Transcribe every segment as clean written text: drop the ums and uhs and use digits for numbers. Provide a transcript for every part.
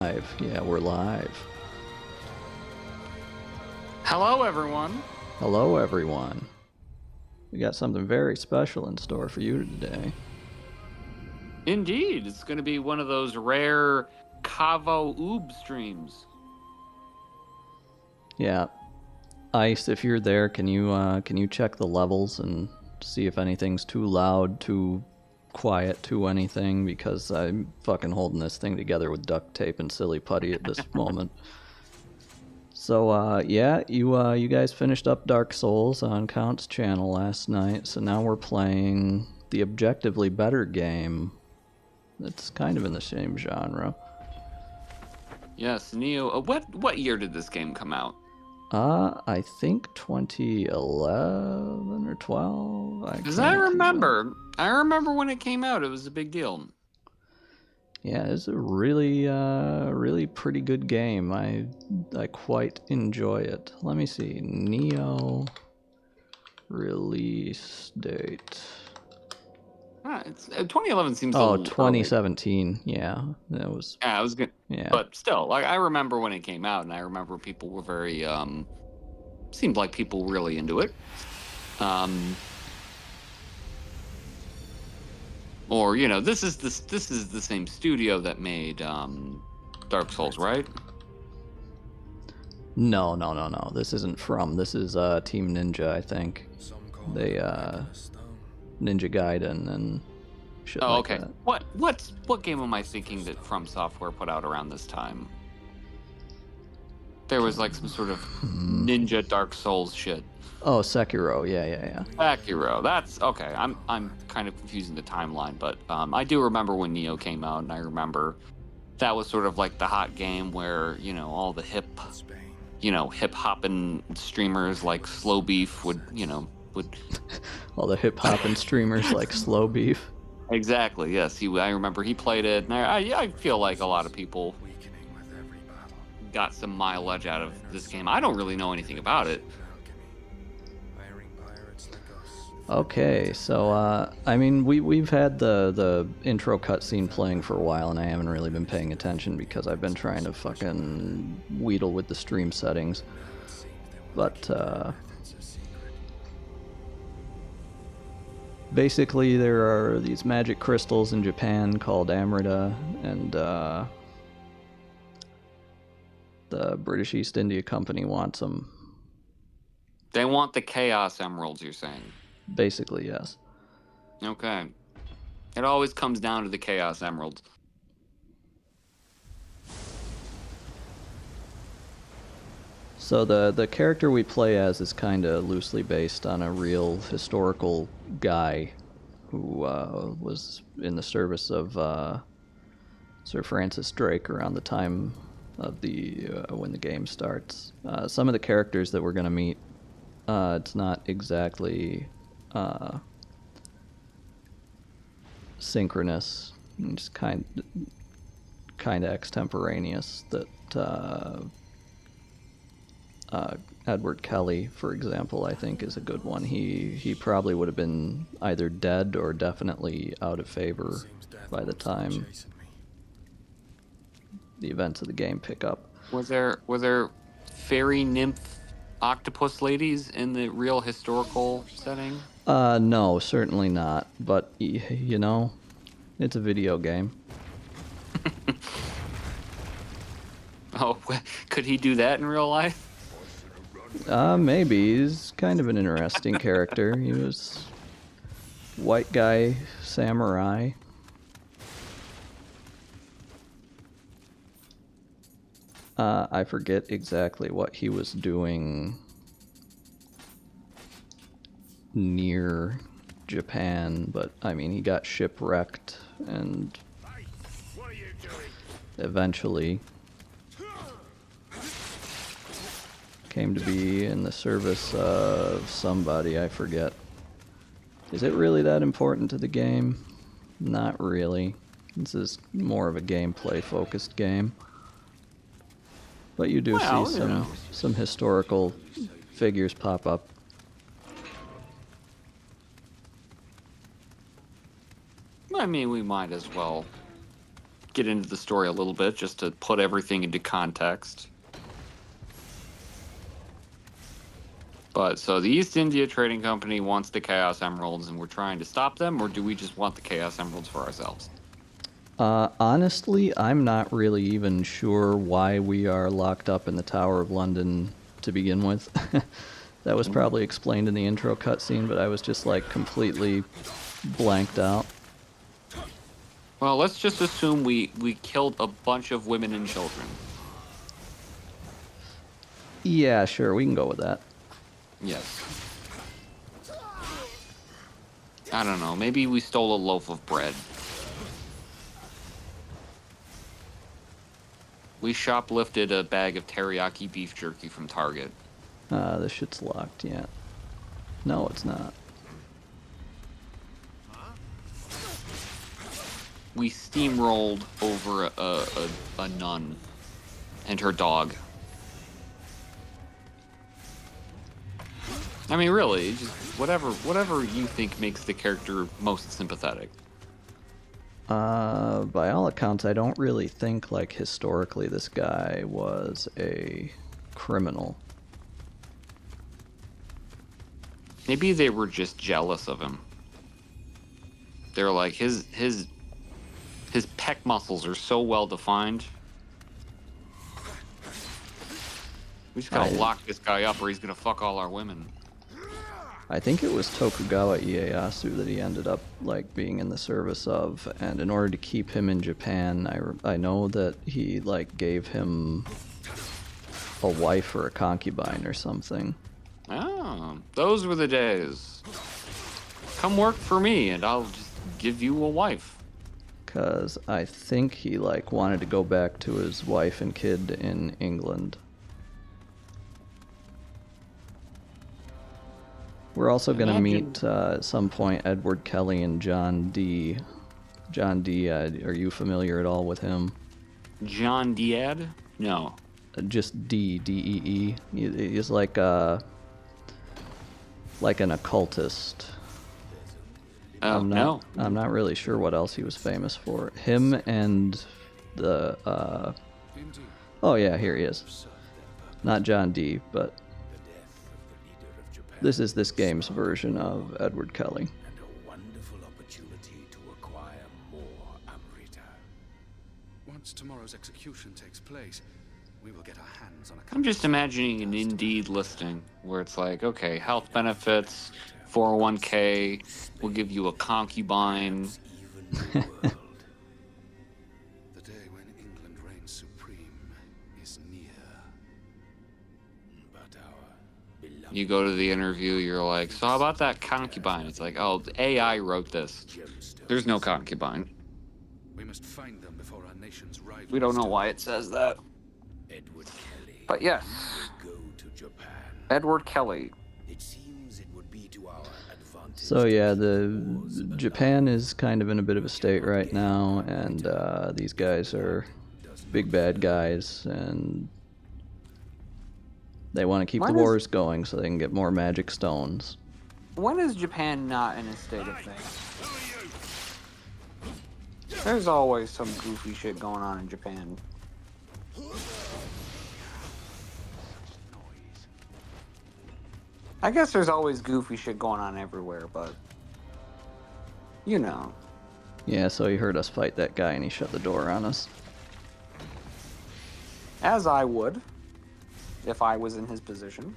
Live. Yeah, we're live. Hello, everyone. Hello, everyone. We got something very special in store for you today. Indeed, it's going to be one of those rare Kavo Oob streams. Yeah, Ice, if you're there, can you check the levels and see if anything's too loud, too quiet, too anything? Because I'm fucking holding this thing together with duct tape and silly putty at this moment. So, yeah, you guys finished up Dark Souls on Count's channel last night, so now we're playing the objectively better game. It's kind of in the same genre. Yes, Nioh. What year did this game come out? I think 2011 or 12. Because I remember when it came out. It was a big deal. Yeah, it's a really, really pretty good game. I quite enjoy it. Let me see. Nioh release date. It's 2011 seems Oh, a little 2017. Early. Yeah, that was. Yeah, I was good. Yeah, but still, like I remember when it came out, and I remember people were very seemed like people were really into it. Or this is the same studio that made Dark Souls, right? No. This isn't from. This is Team Ninja, I think. They Ninja Gaiden and shit like okay. that. What game am I thinking that From Software put out around this time? There was like some sort of Ninja Dark Souls shit. Oh, Sekiro. Yeah. Sekiro. That's okay. I'm kind of confusing the timeline, but I do remember when Nioh came out, and I remember that was sort of like the hot game where all the hip hopping streamers like Slow Beef would all the hip hopping streamers like Slow Beef. Exactly. Yes. I remember he played it, and I feel like a lot of people got some mileage out of this game. I don't really know anything about it. Okay, so I mean we've had the intro cutscene playing for a while, and I haven't really been paying attention because I've been trying to fucking wheedle with the stream settings. But basically there are these magic crystals in Japan called Amrit'er, and the British East India Company wants them. They want the Chaos Emeralds, you're saying? Basically, yes. Okay. It always comes down to the Chaos Emeralds. So the character we play as is kind of loosely based on a real historical guy who was in the service of Sir Francis Drake around the time of the when the game starts. Some of the characters that we're going to meet, it's not exactly synchronous. It's kind of extemporaneous. That Edward Kelly, for example, I think is a good one. He probably would have been either dead or definitely out of favor by the time the events of the game pick up. Were there fairy nymph octopus ladies in the real historical setting? No, certainly not. But it's a video game. Oh, could he do that in real life? Maybe. He's kind of an interesting character. He was white guy samurai. I forget exactly what he was doing near Japan, but I mean, he got shipwrecked and eventually came to be in the service of somebody, I forget. Is it really that important to the game? Not really. This is more of a gameplay focused game. But you do see some historical figures pop up. I mean, we might as well get into the story a little bit just to put everything into context. But so the East India Trading Company wants the Chaos Emeralds, and we're trying to stop them, or do we just want the Chaos Emeralds for ourselves? Honestly, I'm not really even sure why we are locked up in the Tower of London to begin with. That was probably explained in the intro cutscene, but I was just like completely blanked out. Well, let's just assume we killed a bunch of women and children. Yeah, sure, we can go with that. Yes. I don't know, maybe we stole a loaf of bread. We shoplifted a bag of teriyaki beef jerky from Target. This shit's locked yet. No, it's not. We steamrolled over a nun and her dog. I mean, really, just whatever you think makes the character most sympathetic. By all accounts, I don't really think, like, historically this guy was a criminal. Maybe they were just jealous of him. They're like, his pec muscles are so well defined. We just gotta lock this guy up or he's gonna fuck all our women. I think it was Tokugawa Ieyasu that he ended up like being in the service of, and in order to keep him in Japan, I know that he like gave him a wife or a concubine or something. Oh, those were the days. Come work for me and I'll just give you a wife. Cause I think he like wanted to go back to his wife and kid in England. We're also going to meet at some point Edward Kelly and John D. John D, are you familiar at all with him? John Diad? No. Just D, D-E-E. He's like an occultist. Oh, no. I'm not really sure what else he was famous for. Him and the, oh yeah, here he is. Not John D, but this is this game's version of Edward Kelly. And a wonderful opportunity to acquire more Amrit'er. Once tomorrow's execution takes place, we will get our hands on a... I'm just imagining an Indeed listing where it's like, okay, health benefits, 401k, we'll give you a concubine. The day when England reigns supreme is near. But our beloved You go to the interview, you're like, so how about that concubine? It's like, oh, the AI wrote this. There's no concubine. We must find them before our nation's rivals. We don't know why it says that. Edward Kelly But yes, go to Japan. Edward Kelly. It seems it would be to our advantage. So yeah, Japan is kind of in a bit of a state right now, and these guys are big bad guys, and they want to keep the wars going so they can get more magic stones. When is Japan not in a state of things? There's always some goofy shit going on in Japan. I guess there's always goofy shit going on everywhere, but you know. Yeah, so he heard us fight that guy and he shut the door on us. As I would, if I was in his position.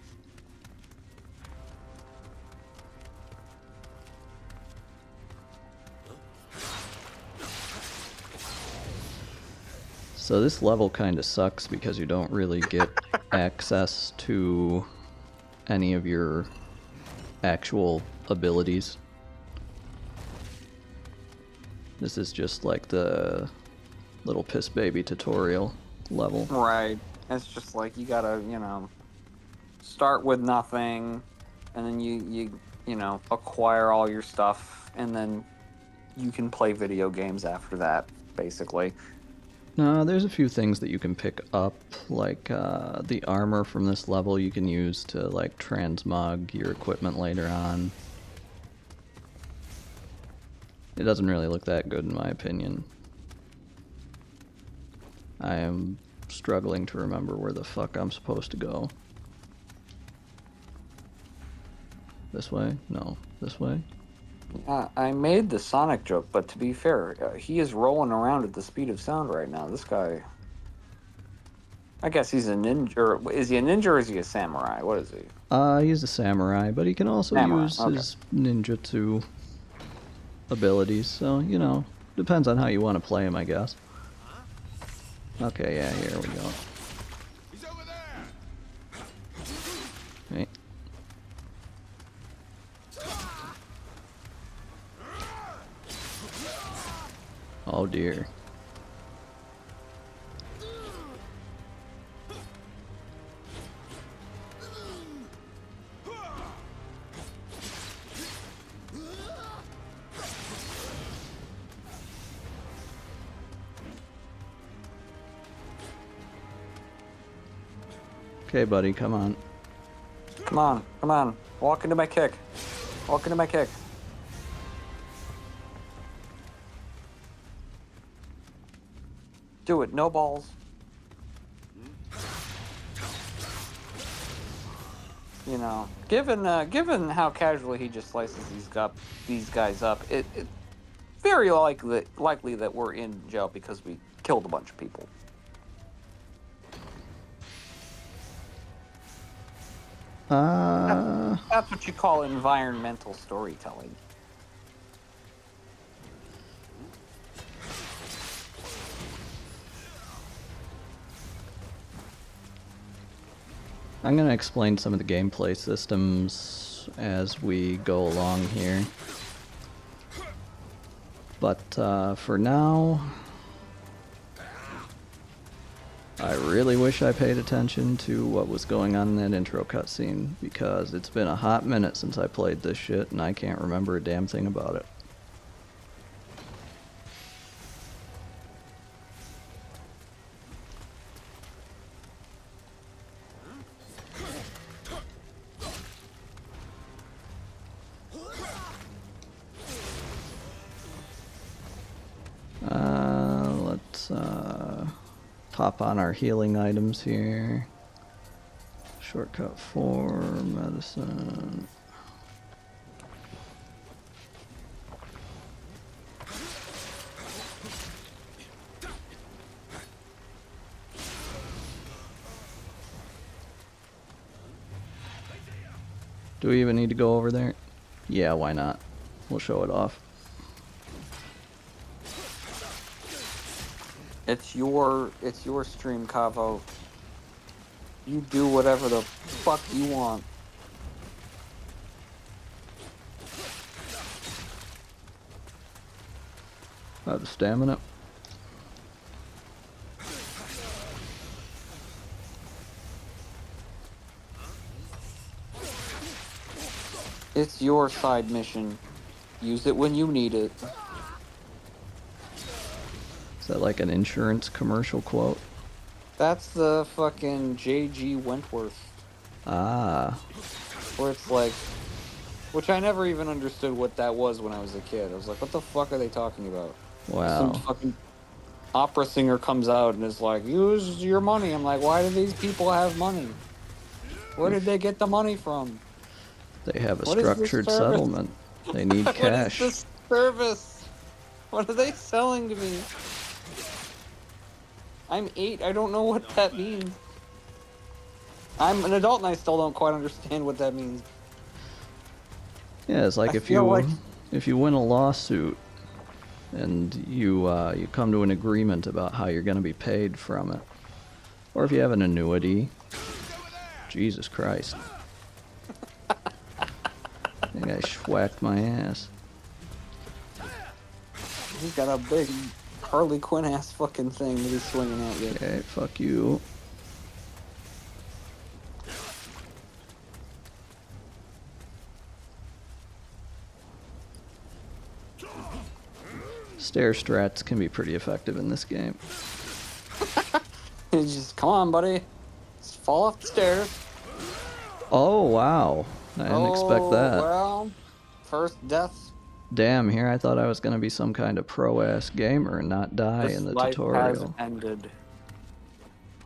So this level kind of sucks because you don't really get access to any of your actual abilities. This is just like the little piss baby tutorial level. Right. It's just like you gotta, you know, start with nothing, and then you know, acquire all your stuff, and then you can play video games after that, basically. There's a few things that you can pick up, like the armor from this level you can use to like transmog your equipment later on. It doesn't really look that good in my opinion. I am struggling to remember where the fuck I'm supposed to go. This way? No. This way? I made the Sonic joke, but to be fair, he is rolling around at the speed of sound right now. This guy... I guess he's a ninja. Or is he a ninja or is he a samurai? What is he? He's a samurai, but he can also use his ninjutsu abilities, so, you know, depends on how you want to play him, I guess. Okay, yeah, here we go. He's over there. Right. Oh dear. Okay, buddy, come on. Come on, come on. Walk into my kick. Walk into my kick. Do it, no balls. You know, given how casually he just slices these guys up, it very likely that we're in jail because we killed a bunch of people. That's what you call environmental storytelling. I'm going to explain some of the gameplay systems as we go along here. But for now, I really wish I paid attention to what was going on in that intro cutscene, because it's been a hot minute since I played this shit and I can't remember a damn thing about it. Let's pop on our healing items here. Shortcut 4, medicine. Do we even need to go over there? Yeah, why not? We'll show it off. It's your stream, Cavo. You do whatever the fuck you want. Out of stamina. It's your side mission. Use it when you need it. Is that like an insurance commercial quote? That's the fucking J.G. Wentworth. Ah. Where it's like... Which I never even understood what that was when I was a kid. I was like, what the fuck are they talking about? Wow. Some fucking opera singer comes out and is like, use your money. I'm like, why do these people have money? Where did they get the money from? They have a What is this structured service? settlement. They need cash. What is this service? What are they selling to me? I'm 8. I don't know what that means. I'm an adult and I still don't quite understand what that means. Yeah, it's like if you win a lawsuit and you come to an agreement about how you're going to be paid from it, or if you have an annuity. Jesus Christ. I think I schwacked my ass. He's got a big Harley Quinn ass fucking thing that he's swinging at you. Okay, fuck you. Stair strats can be pretty effective in this game. He's just, come on, buddy. Just fall off the stairs. Oh, wow. I didn't expect that. Well, first death. Damn, here I thought I was going to be some kind of pro-ass gamer and not die in the life tutorial. has ended.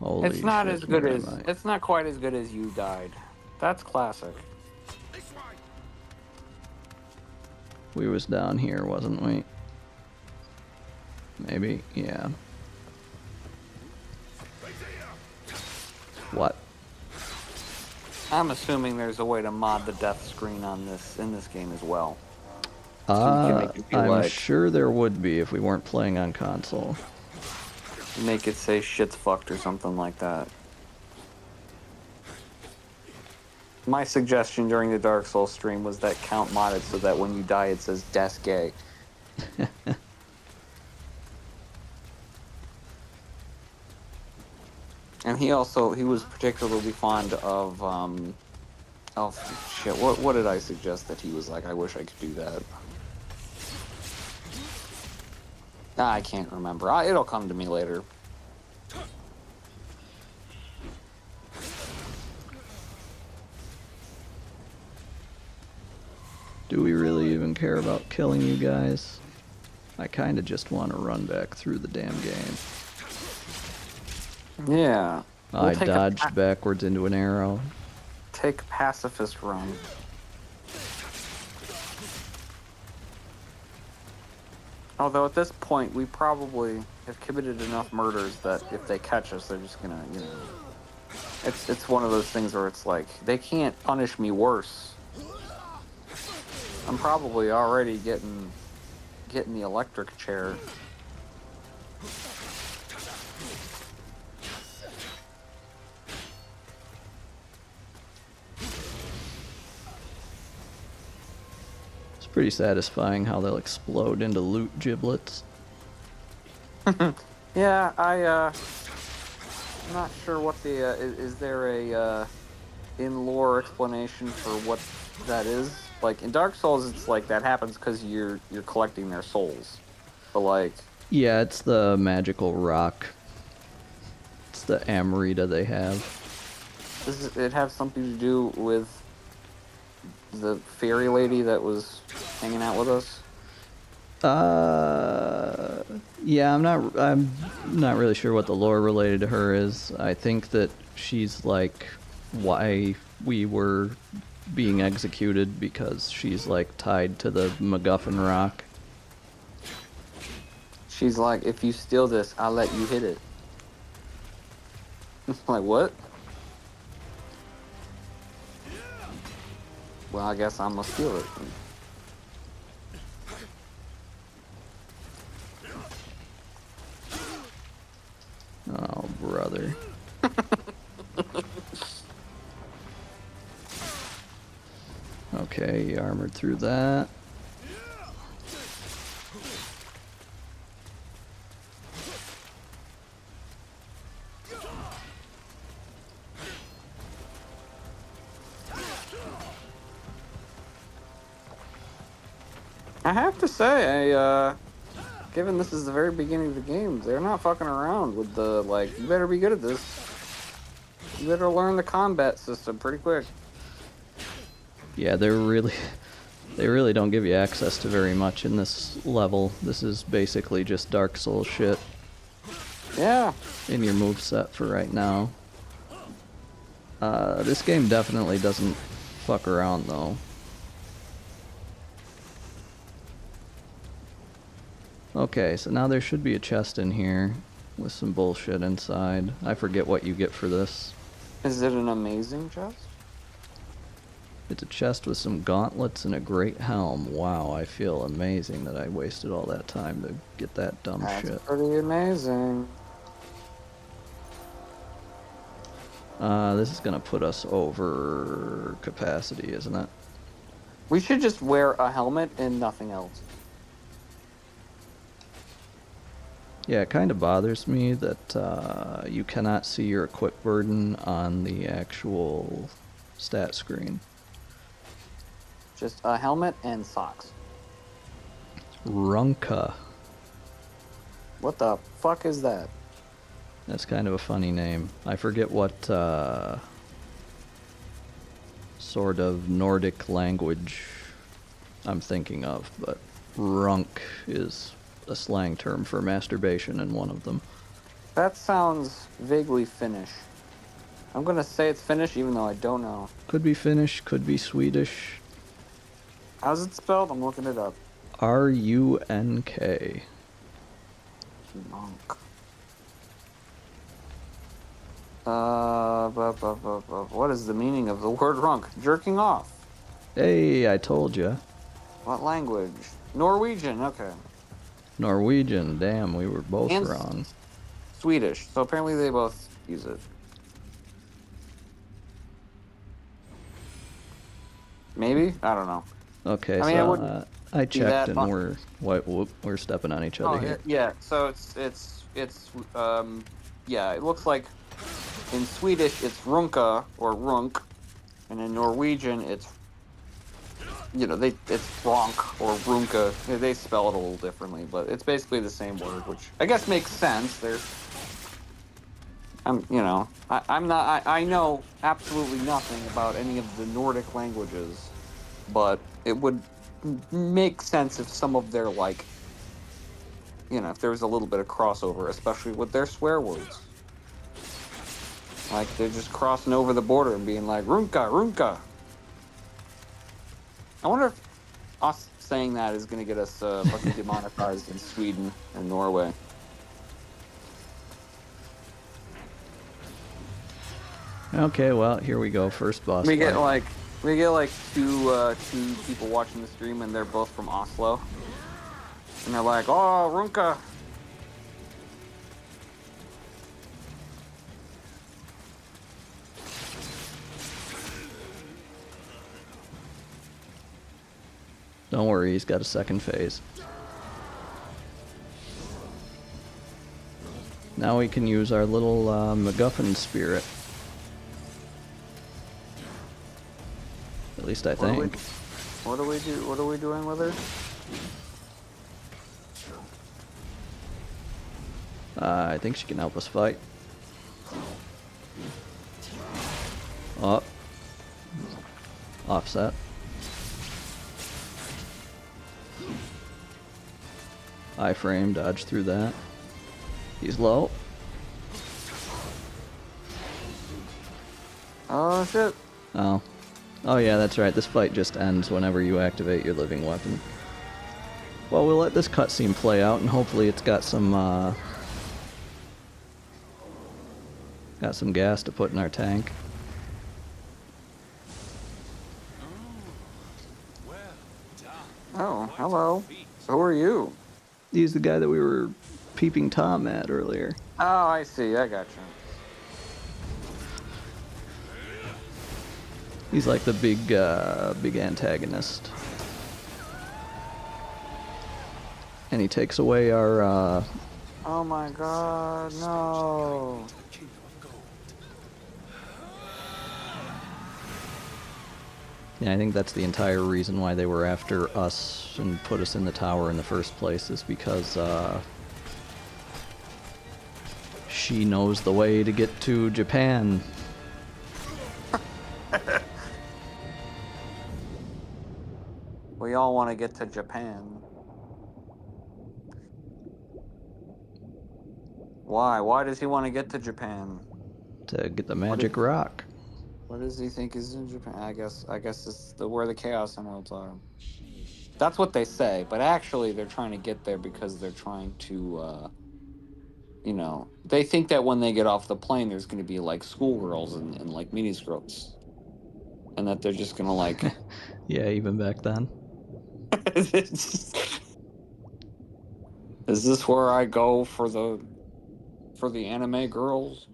Holy It's not shit, as good as dynamite. it's not quite as good as You Died. That's classic. We was down here, wasn't we? Maybe, yeah. What? I'm assuming there's a way to mod the death screen on this in this game as well. So you can make it feel I'm like sure there would be if we weren't playing on console. make it say shit's fucked or something like that. My suggestion during the Dark Souls stream was that Count modded so that when you die it says "Death Gay." And he was particularly fond of shit. What did I suggest that he was like? I wish I could do that. I can't remember. It'll come to me later. Do we really even care about killing you guys? I kinda just want to run back through the damn game. Yeah. I dodged backwards into an arrow. Take pacifist run. Although at this point we probably have committed enough murders that if they catch us, they're just gonna, you know. It's one of those things where it's like they can't punish me worse. I'm probably already getting the electric chair. It's pretty satisfying how they'll explode into loot giblets. Yeah, I'm not sure what the is there a in-lore explanation for what that is? Like in Dark Souls, it's like that happens because you're collecting their souls, but like Yeah, it's the magical rock. It's the Amrit'er they have. does it have something to do with the fairy lady that was hanging out with us? Yeah, I'm not really sure what the lore related to her is. I think that she's like why we were being executed because she's like tied to the MacGuffin rock. She's like, if you steal this, I'll let you hit it. Like what? Well, I guess I'm gonna steal it. Oh, brother. Okay, you armored through that. I have to say, given this is the very beginning of the game, they're not fucking around with the, like, you better be good at this. You better learn the combat system pretty quick. Yeah, they really don't give you access to very much in this level. This is basically just Dark Souls shit Yeah. in your moveset for right now. This game definitely doesn't fuck around though. Okay, so now there should be a chest in here with some bullshit inside. I forget what you get for this. Is it an amazing chest? It's a chest with some gauntlets and a great helm. Wow, I feel amazing that I wasted all that time to get that dumb That's shit. pretty amazing. This is gonna put us over capacity, isn't it? We should just wear a helmet and nothing else. Yeah, it kind of bothers me that you cannot see your equip burden on the actual stat screen. Just a helmet and socks. Runka. What the fuck is that? That's kind of a funny name. I forget what sort of Nordic language I'm thinking of, but runk is a slang term for masturbation in one of them. That sounds vaguely Finnish. I'm gonna say it's Finnish, even though I don't know. Could be Finnish, could be Swedish. How's it spelled? I'm looking it up. R-U-N-K. Monk. What is the meaning of the word runk? Jerking off. Hey, I told you. What language? Norwegian, okay. Norwegian, damn, we were both And wrong. Swedish, so apparently they both use it. Maybe? I don't know. Okay, I mean, so I do that, checked and we're stepping on each other here. yeah, so it's yeah, it looks like in Swedish it's runka or runk, and in Norwegian it's it's ronk or runka. They spell it a little differently, but it's basically the same word, which I guess makes sense. I know absolutely nothing about any of the Nordic languages, but it would make sense if some of their if there was a little bit of crossover, especially with their swear words. Like they're just crossing over the border and being like runka, runka. I wonder if us saying that is going to get us fucking demonetized in Sweden and Norway. Okay, well, here we go. First boss We get fight. two people watching the stream, and they're both from Oslo, and they're like, "Oh, runka." Don't worry, he's got a second phase. Now we can use our little MacGuffin spirit. At least I think. What do we do? What are we doing with her? I think she can help us fight. Oh. Offset. I-frame, dodge through that. He's low. Oh shit. Oh. Oh yeah, that's right. This fight just ends whenever you activate your living weapon. Well, we'll let this cutscene play out, and hopefully it's got some gas to put in our tank. Oh, hello. Who are you? He's the guy that we were peeping Tom at earlier. Oh, I see. I got you. He's like the big antagonist. And he takes away our, Oh my god, no. Yeah, I think that's the entire reason why they were after us and put us in the tower in the first place, is because, she knows the way to get to Japan. We all want to get to Japan. Why? Why does he want to get to Japan? To get the magic rock. What does he think is in Japan? I guess it's where the Chaos Emeralds are. That's what they say, but actually they're trying to get there because they're trying to, they think that when they get off the plane, there's going to be like schoolgirls and like mini skirts, and that they're just going to like. Yeah, even back then. Is this where I go for the anime girls?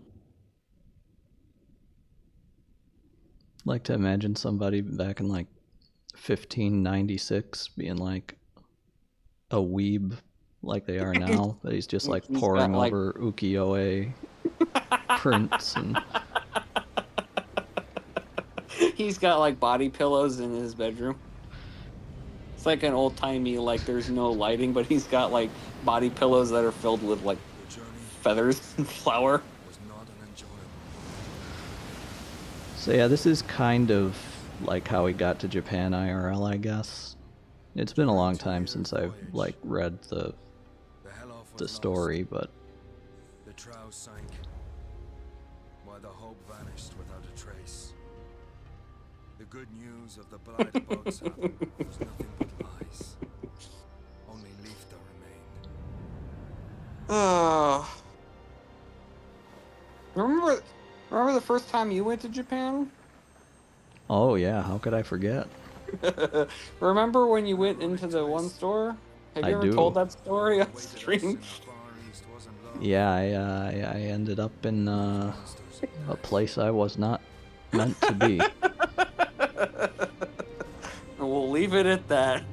Like to imagine somebody back in like 1596 being like a weeb like they are now, but he's just like poring got, like... over ukiyo-e prints and he's got like body pillows in his bedroom. It's like an old timey, like there's no lighting, but he's got like body pillows that are filled with like feathers and flour. So yeah, this is kind of like how we got to Japan IRL, I guess. It's been a long time since I've like read the story, but trow sank, while the hope vanished without a trace. The good news of the blight about Saturn was nothing but lies. Only Leifta remained. Remember, remember the first time you went to Japan? Oh yeah, how could I forget? Remember when you went into the one store? Have I you ever told do. that story on Weighted us stream? in the Far East wasn't love. Yeah, I ended up in Monsters of a night. place I was not meant to be. We'll leave it at that.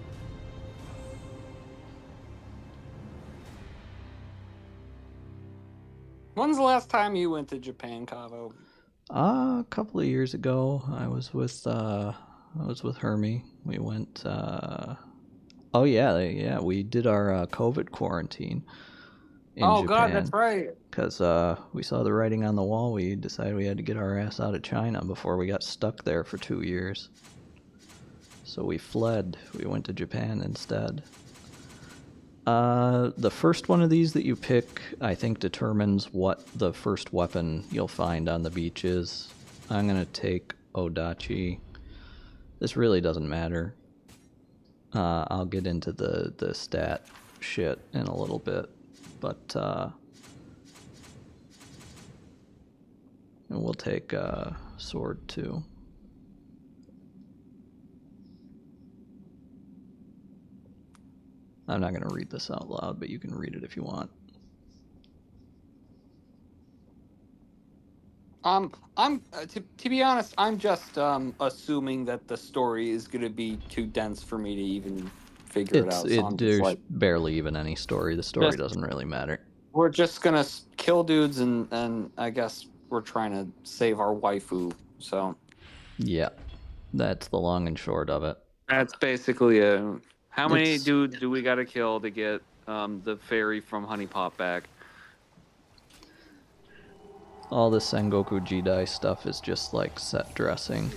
When's the last time you went to Japan, Kavo? A couple of years ago, I was with Hermie. We went. Oh yeah, we did our COVID quarantine in Oh God, that's Japan right. because we saw the writing on the wall. We decided we had to get our ass out of China before we got stuck there for 2 years. So we fled. We went to Japan instead. The first one of these that you pick, I think, determines what the first weapon you'll find on the beach is. I'm gonna take Odachi. This really doesn't matter. I'll get into the stat shit in a little bit, but and we'll take sword too. I'm not going to read this out loud, but you can read it if you want. To be honest, I'm just assuming that the story is gonna be too dense for me to even figure it out. So I'm just There's like, barely even any story. The story just, doesn't really matter. we're just gonna kill dudes, and I guess we're trying to save our waifu. So Yeah, that's the long and short of it. that's basically a. How many It's dudes do we gotta kill to get the fairy from Honey Pot back? all the Sengoku Jidai stuff is just like set dressing.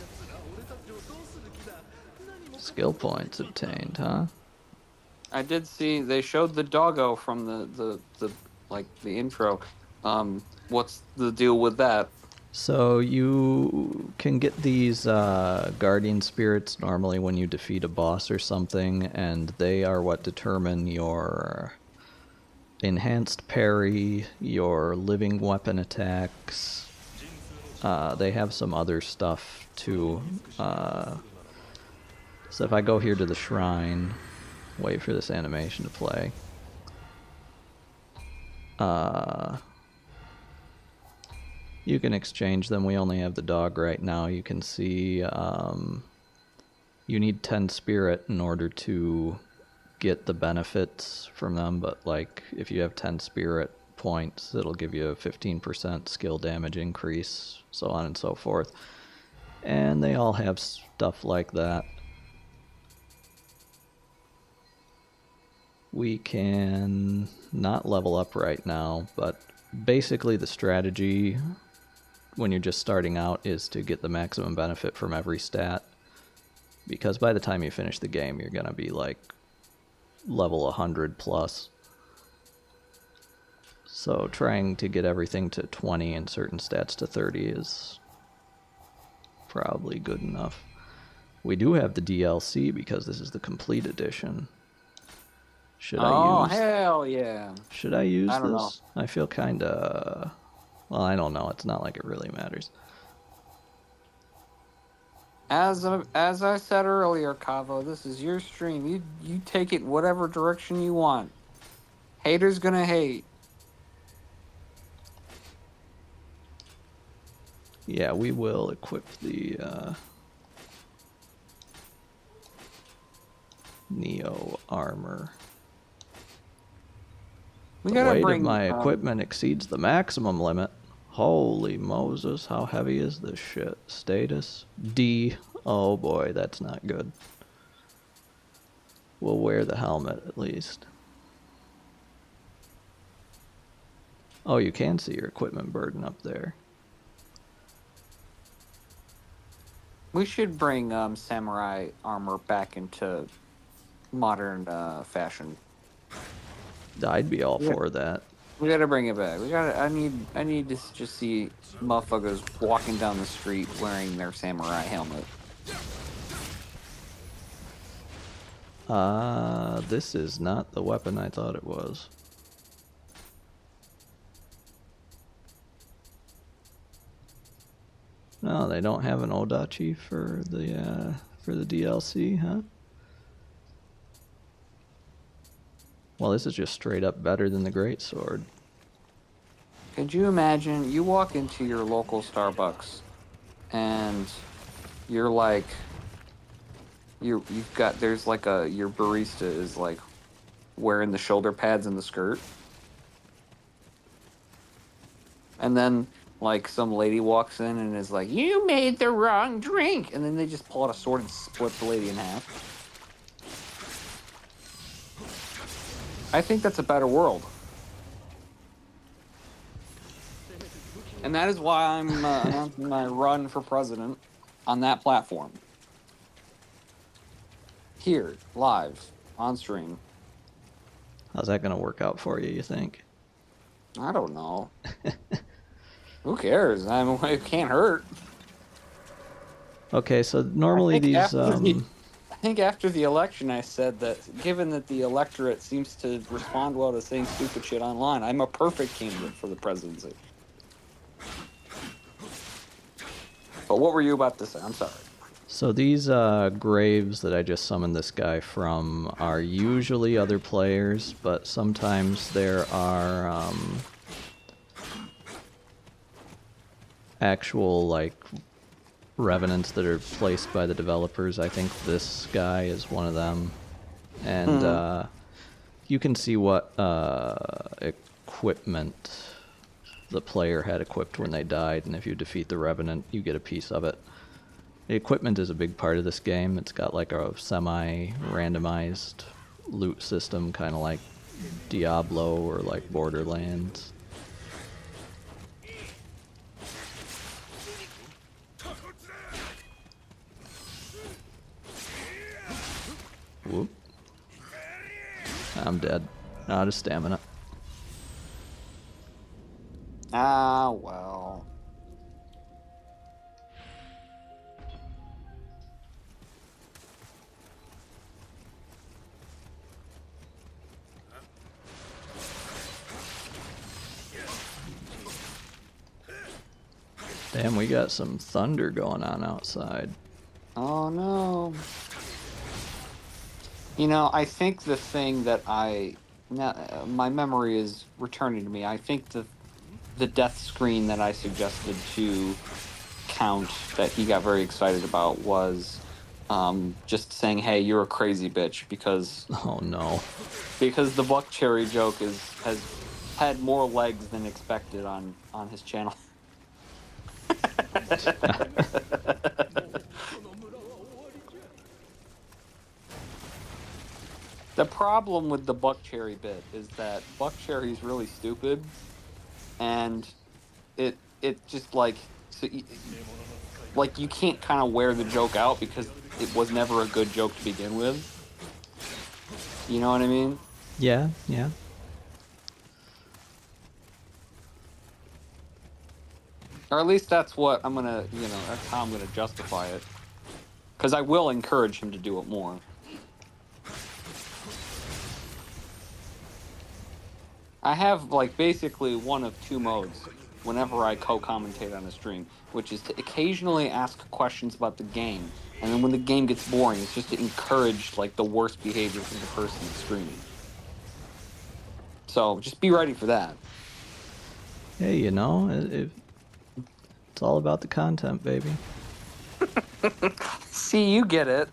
Skill points obtained, huh? I did see they showed the doggo from the like the intro. What's the deal with that? So you can get these guardian spirits normally when you defeat a boss or something, and they are what determine your enhanced parry, your living weapon attacks. They have some other stuff too. So if I go here to the shrine, wait for this animation to play. You can exchange them. We only have the dog right now. You can see you need 10 spirit in order to get the benefits from them, but like if you have 10 spirit points, it'll give you a 15% skill damage increase, so on and so forth. And they all have stuff like that. We can not level up right now, but basically the strategy when you're just starting out is to get the maximum benefit from every stat, because by the time you finish the game you're gonna be like level 100 plus. So trying to get everything to 20 and certain stats to 30 is probably good enough. We do have the DLC because this is the complete edition. Should I use... hell yeah. Should I use I don't this? know. I feel kinda... Well, I don't know. It's not like it really matters. As I said earlier, Kavo, this is your stream. You take it whatever direction you want. Haters gonna hate. Yeah, we will equip the Nioh armor. We The gotta weight bring of my equipment exceeds the maximum limit. Holy Moses, how heavy is this shit? Status D. Oh boy, that's not good. We'll wear the helmet at least. Oh, you can see your equipment burden up there. We should bring samurai armor back into modern fashion. I'd be all Yeah. for that. We gotta bring it back. We gotta. I need to just see motherfuckers walking down the street wearing their samurai helmet. This is not the weapon I thought it was. No, they don't have an Odachi for the DLC, huh? Well, this is just straight up better than the Greatsword. Could you imagine? You walk into your local Starbucks, and you're like, you've got there's like your barista is like wearing the shoulder pads and the skirt, and then like some lady walks in and is like, "You made the wrong drink," and then they just pull out a sword and split the lady in half. I think that's a better world. And that is why I'm announcing my run for president on that platform. Here, live, on stream. How's that gonna work out for you, you think? I don't know. Who cares? I mean, it can't hurt. Okay, so normally these I think after the election, I said that given that the electorate seems to respond well to saying stupid shit online, I'm a perfect candidate for the presidency. But what were you about to say? I'm sorry. So these graves that I just summoned this guy from are usually other players, but sometimes there are actual like revenants that are placed by the developers. I think this guy is one of them, and you can see what equipment the player had equipped when they died, and if you defeat the revenant, you get a piece of it. The equipment is a big part of this game. It's got like a semi-randomized loot system, kind of like Diablo or like Borderlands. Whoop. I'm dead. Out of stamina. Ah, well. Damn, we got some thunder going on outside. Oh, no. You know, I think the thing that my memory is returning to me. I think the death screen that I suggested to Count that he got very excited about was just saying, "Hey, you're a crazy bitch," because Oh no. the Buck Cherry joke has had more legs than expected on his channel. The problem with the Buck Cherry bit is that Buck Cherry is really stupid, and it just like like you can't kind of wear the joke out because it was never a good joke to begin with. You know what I mean? Yeah, yeah. Or at least that's what I'm gonna, that's how I'm gonna justify it. Because I will encourage him to do it more. I have like basically one of two modes whenever I co-commentate on a stream, which is to occasionally ask questions about the game, and then when the game gets boring, it's just to encourage like the worst behavior from the person that's streaming. So just be ready for that. Hey, you know, it's all about the content, baby. See, you get it.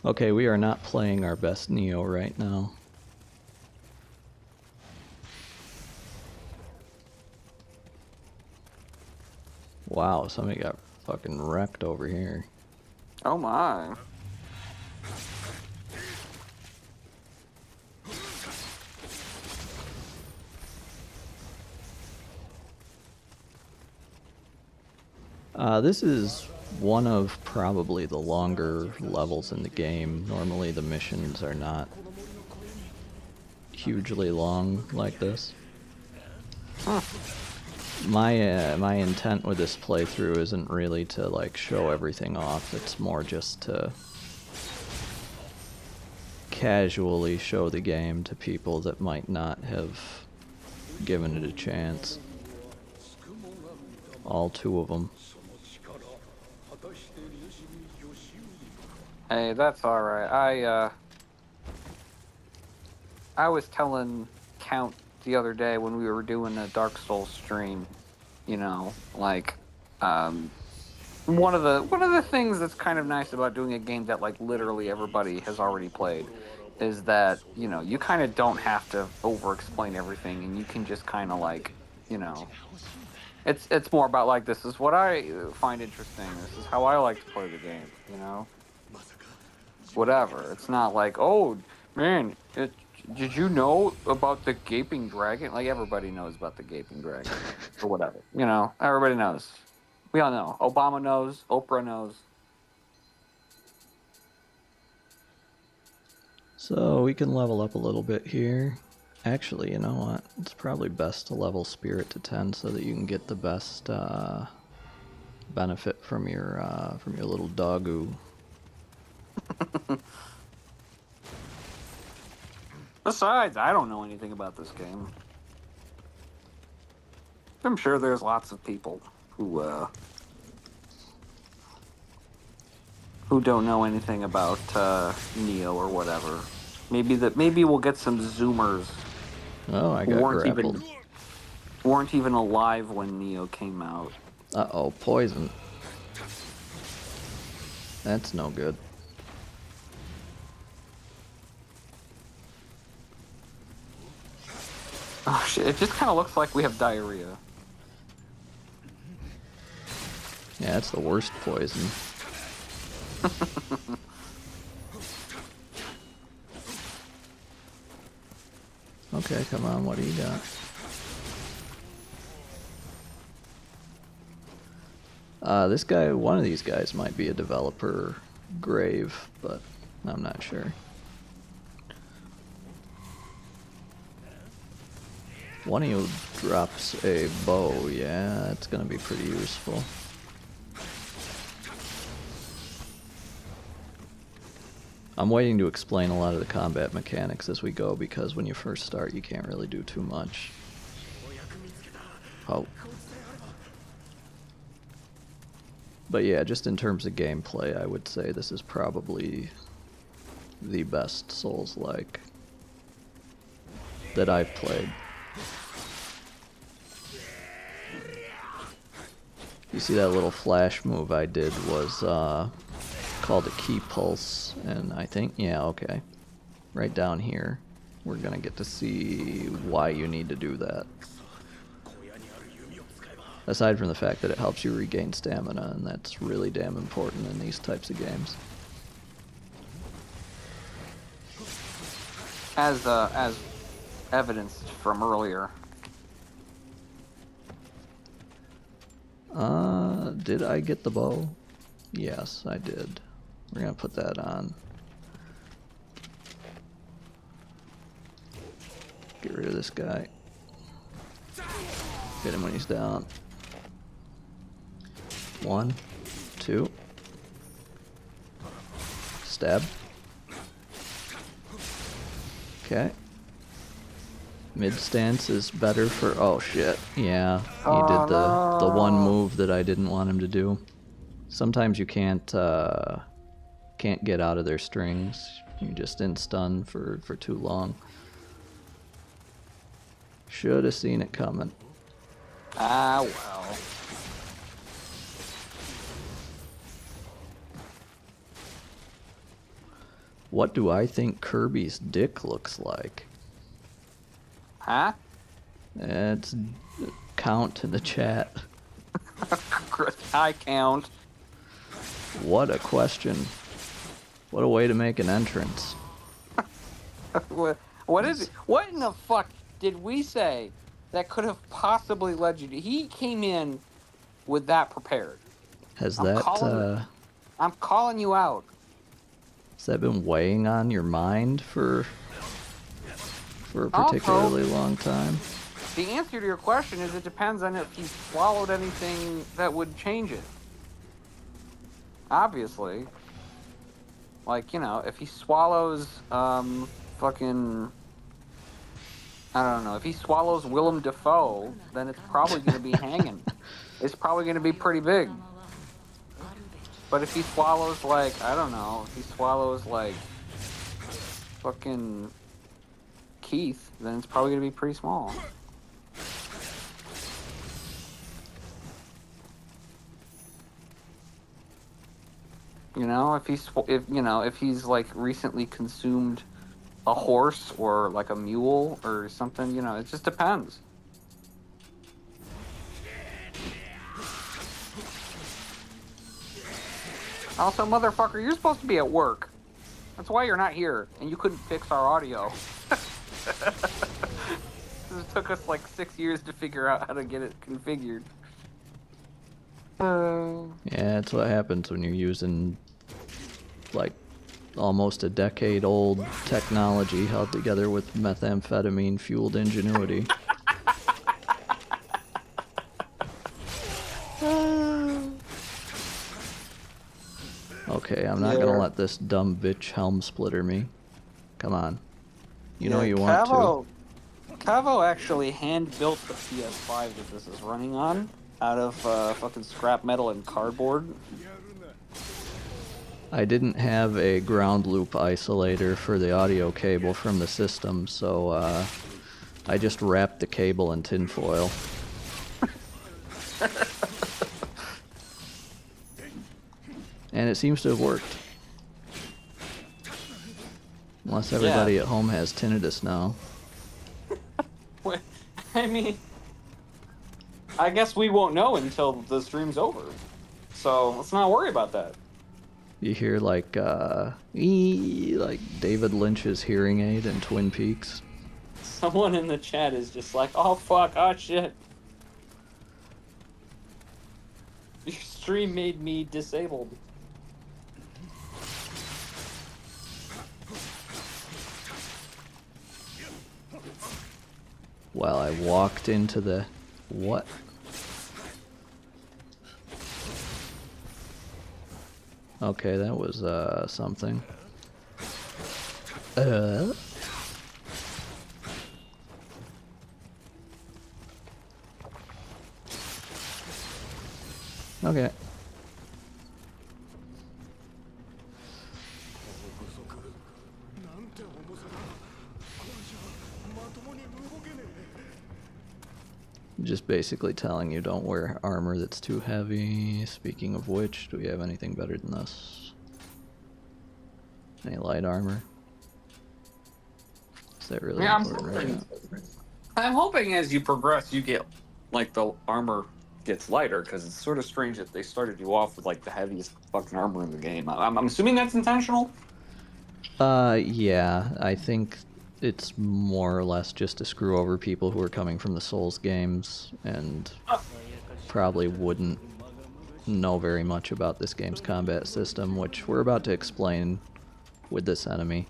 Okay, we are not playing our best Nioh right now. Wow, somebody got fucking wrecked over here. Oh my. This is one of probably the longer levels in the game. Normally the missions are not hugely long like this. Huh. My intent with this playthrough isn't really to like show everything off. It's more just to casually show the game to people that might not have given it a chance. All 2 of them. Hey, that's all right. I was telling Count the other day when we were doing a Dark Souls stream, you know, like, one of the things that's kind of nice about doing a game that like literally everybody has already played is that, you know, you kind of don't have to over explain everything, and you can just kind of like, you know, it's more about like, this is what I find interesting, this is how I like to play the game, you know, whatever. It's not like, oh man, did you know about the gaping dragon? Like, everybody knows about the gaping dragon or whatever, you know, everybody knows. We all know. Obama knows. Oprah knows. So we can level up a little bit here. Actually, you know what? It's probably best to level Spirit to 10 so that you can get the best benefit from your little doggo. Besides, I don't know anything about this game. I'm sure there's lots of people who don't know anything about Nioh or whatever. Maybe we'll get some Zoomers Oh, I who got weren't grappled. even alive when Nioh came out. Uh-oh, poison. That's no good. Oh shit! It just kind of looks like we have diarrhea. Yeah, that's the worst poison. Okay, come on, what do you got? This guy, one of these guys might be a developer grave, but I'm not sure. One of you drops a bow, yeah, that's gonna be pretty useful. I'm waiting to explain a lot of the combat mechanics as we go, because when you first start you can't really do too much. Oh. But yeah, just in terms of gameplay, I would say this is probably the best Souls-like that I've played. You see that little flash move I did was called a key pulse, and I think, yeah, okay. Right down here, we're gonna get to see why you need to do that. Aside from the fact that it helps you regain stamina, and that's really damn important in these types of games. As evidenced from earlier. Did I get the bow? Yes, I did. We're gonna put that on. Get rid of this guy. Hit him when he's down. 1, 2. Stab. Okay. Mid stance is better for. Oh shit! Yeah, he did the one move that I didn't want him to do. Sometimes you can't get out of their strings. You're just in stun for too long. Should have seen it coming. Ah well. What do I think Kirby's dick looks like? Huh? It's count in the chat. I count. What a question. What a way to make an entrance. What in the fuck did we say that could have possibly led you to? He came in with that prepared. Has I'm calling you out. has that been weighing on your mind for a Also, particularly long time? the answer to your question is it depends on if he swallowed anything that would change it. Obviously. Like, you know, if he swallows, fucking... I don't know. If he swallows Willem Dafoe, then it's probably going to be hanging. It's probably going to be pretty big. But if he swallows, like, I don't know, if he swallows, like, fucking Keith, then it's probably going to be pretty small. You know, if he's like recently consumed a horse or like a mule or something, you know, it just depends. Also, motherfucker, you're supposed to be at work. That's why you're not here, and you couldn't fix our audio. It took us like 6 years to figure out how to get it configured. Yeah, that's what happens when you're using, like, almost a decade-old technology held together with methamphetamine-fueled ingenuity. Okay, I'm not gonna let this dumb bitch helm splitter me. Come on. You know you want to. Cavo actually hand-built the PS5 that this is running on out of fucking scrap metal and cardboard. I didn't have a ground loop isolator for the audio cable from the system, so I just wrapped the cable in tinfoil. And it seems to have worked. Unless everybody at home has tinnitus now. I mean, I guess we won't know until the stream's over. So let's not worry about that. You hear like David Lynch's hearing aid in Twin Peaks. Someone in the chat is just like, oh fuck, oh shit. Your stream made me disabled. While I walked into the... what? Okay, that was something. Okay. Just basically telling you don't wear armor that's too heavy. Speaking of which, do we have anything better than this? Any light armor? Is that really important right now? I'm hoping as you progress, you get, like, the armor gets lighter, because it's sort of strange that they started you off with, like, the heaviest fucking armor in the game. I'm assuming that's intentional? Yeah, I think it's more or less just to screw over people who are coming from the Souls games and probably wouldn't know very much about this game's combat system, which we're about to explain with this enemy.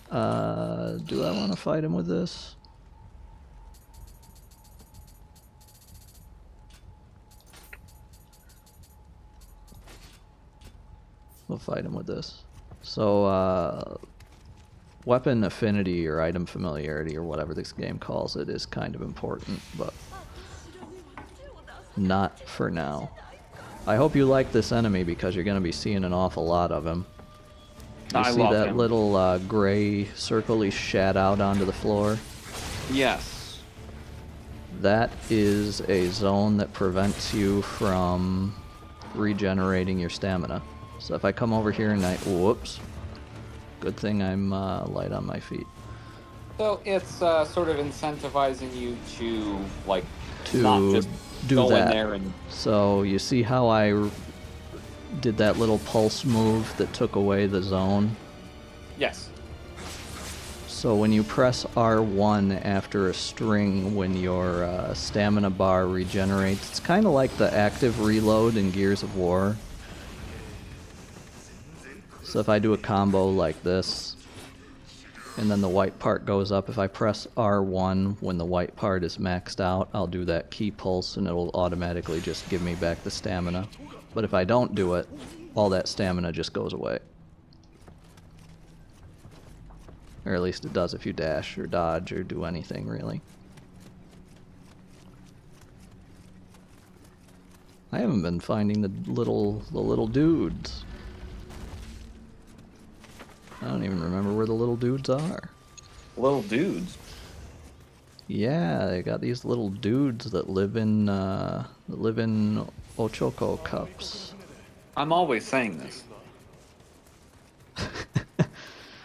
Do I want to fight him with this? We'll fight him with this. So, weapon affinity or item familiarity or whatever this game calls it is kind of important, but not for now. I hope you like this enemy because you're going to be seeing an awful lot of him. You see that little gray circle he shat out onto the floor? Yes. That is a zone that prevents you from regenerating your stamina. So if I come over here and I... whoops. Good thing I'm light on my feet. So it's sort of incentivizing you to, like, To not just do go that. in there and... So you see how I did that little pulse move that took away the zone? Yes. So when you press R1 after a string, when your stamina bar regenerates, it's kind of like the active reload in Gears of War. So if I do a combo like this, and then the white part goes up, if I press R1 when the white part is maxed out, I'll do that key pulse and it'll automatically just give me back the stamina. But if I don't do it, all that stamina just goes away. Or at least it does if you dash or dodge or do anything, really. I haven't been finding the little dudes. I don't even remember where the little dudes are. Little dudes. Yeah, they got these little dudes that live in Ochoko cups. I'm always saying this.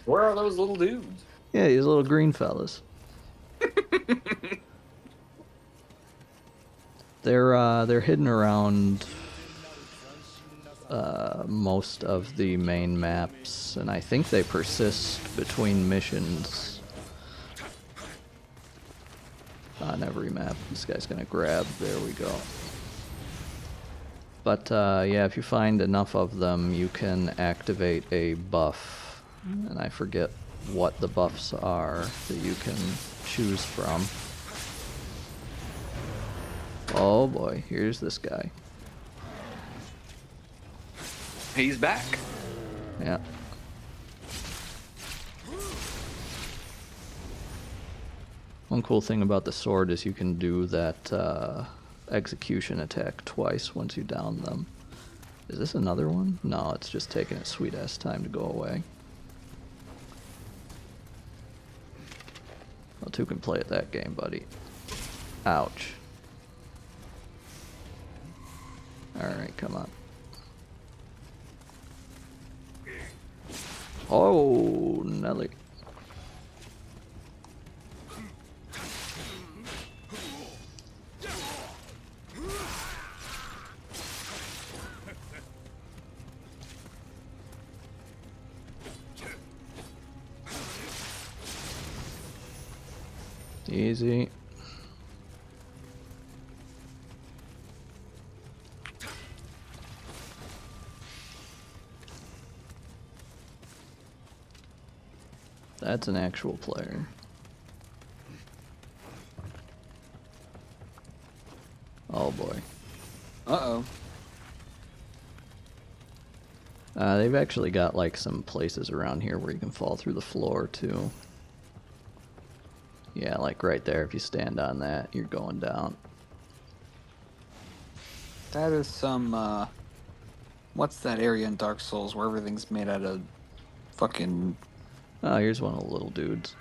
Where are those little dudes? Yeah, these little green fellas. They're hidden around most of the main maps, and I think they persist between missions on every map. This guy's gonna grab. There we go. But yeah, if you find enough of them, you can activate a buff, and I forget what the buffs are that you can choose from. Oh boy, here's this guy. He's back. Yeah. One cool thing about the sword is you can do that execution attack twice once you down them. Is this another one? No, it's just taking its sweet ass time to go away. Well, two can play at that game, buddy. Ouch. Alright, come on. Oh, Nelly. Easy. That's an actual player. Oh boy. Uh-oh. They've actually got like some places around here where you can fall through the floor too. Yeah, like right there, if you stand on that, you're going down. That is some, what's that area in Dark Souls where everything's made out of fucking... Oh, here's one of the little dudes.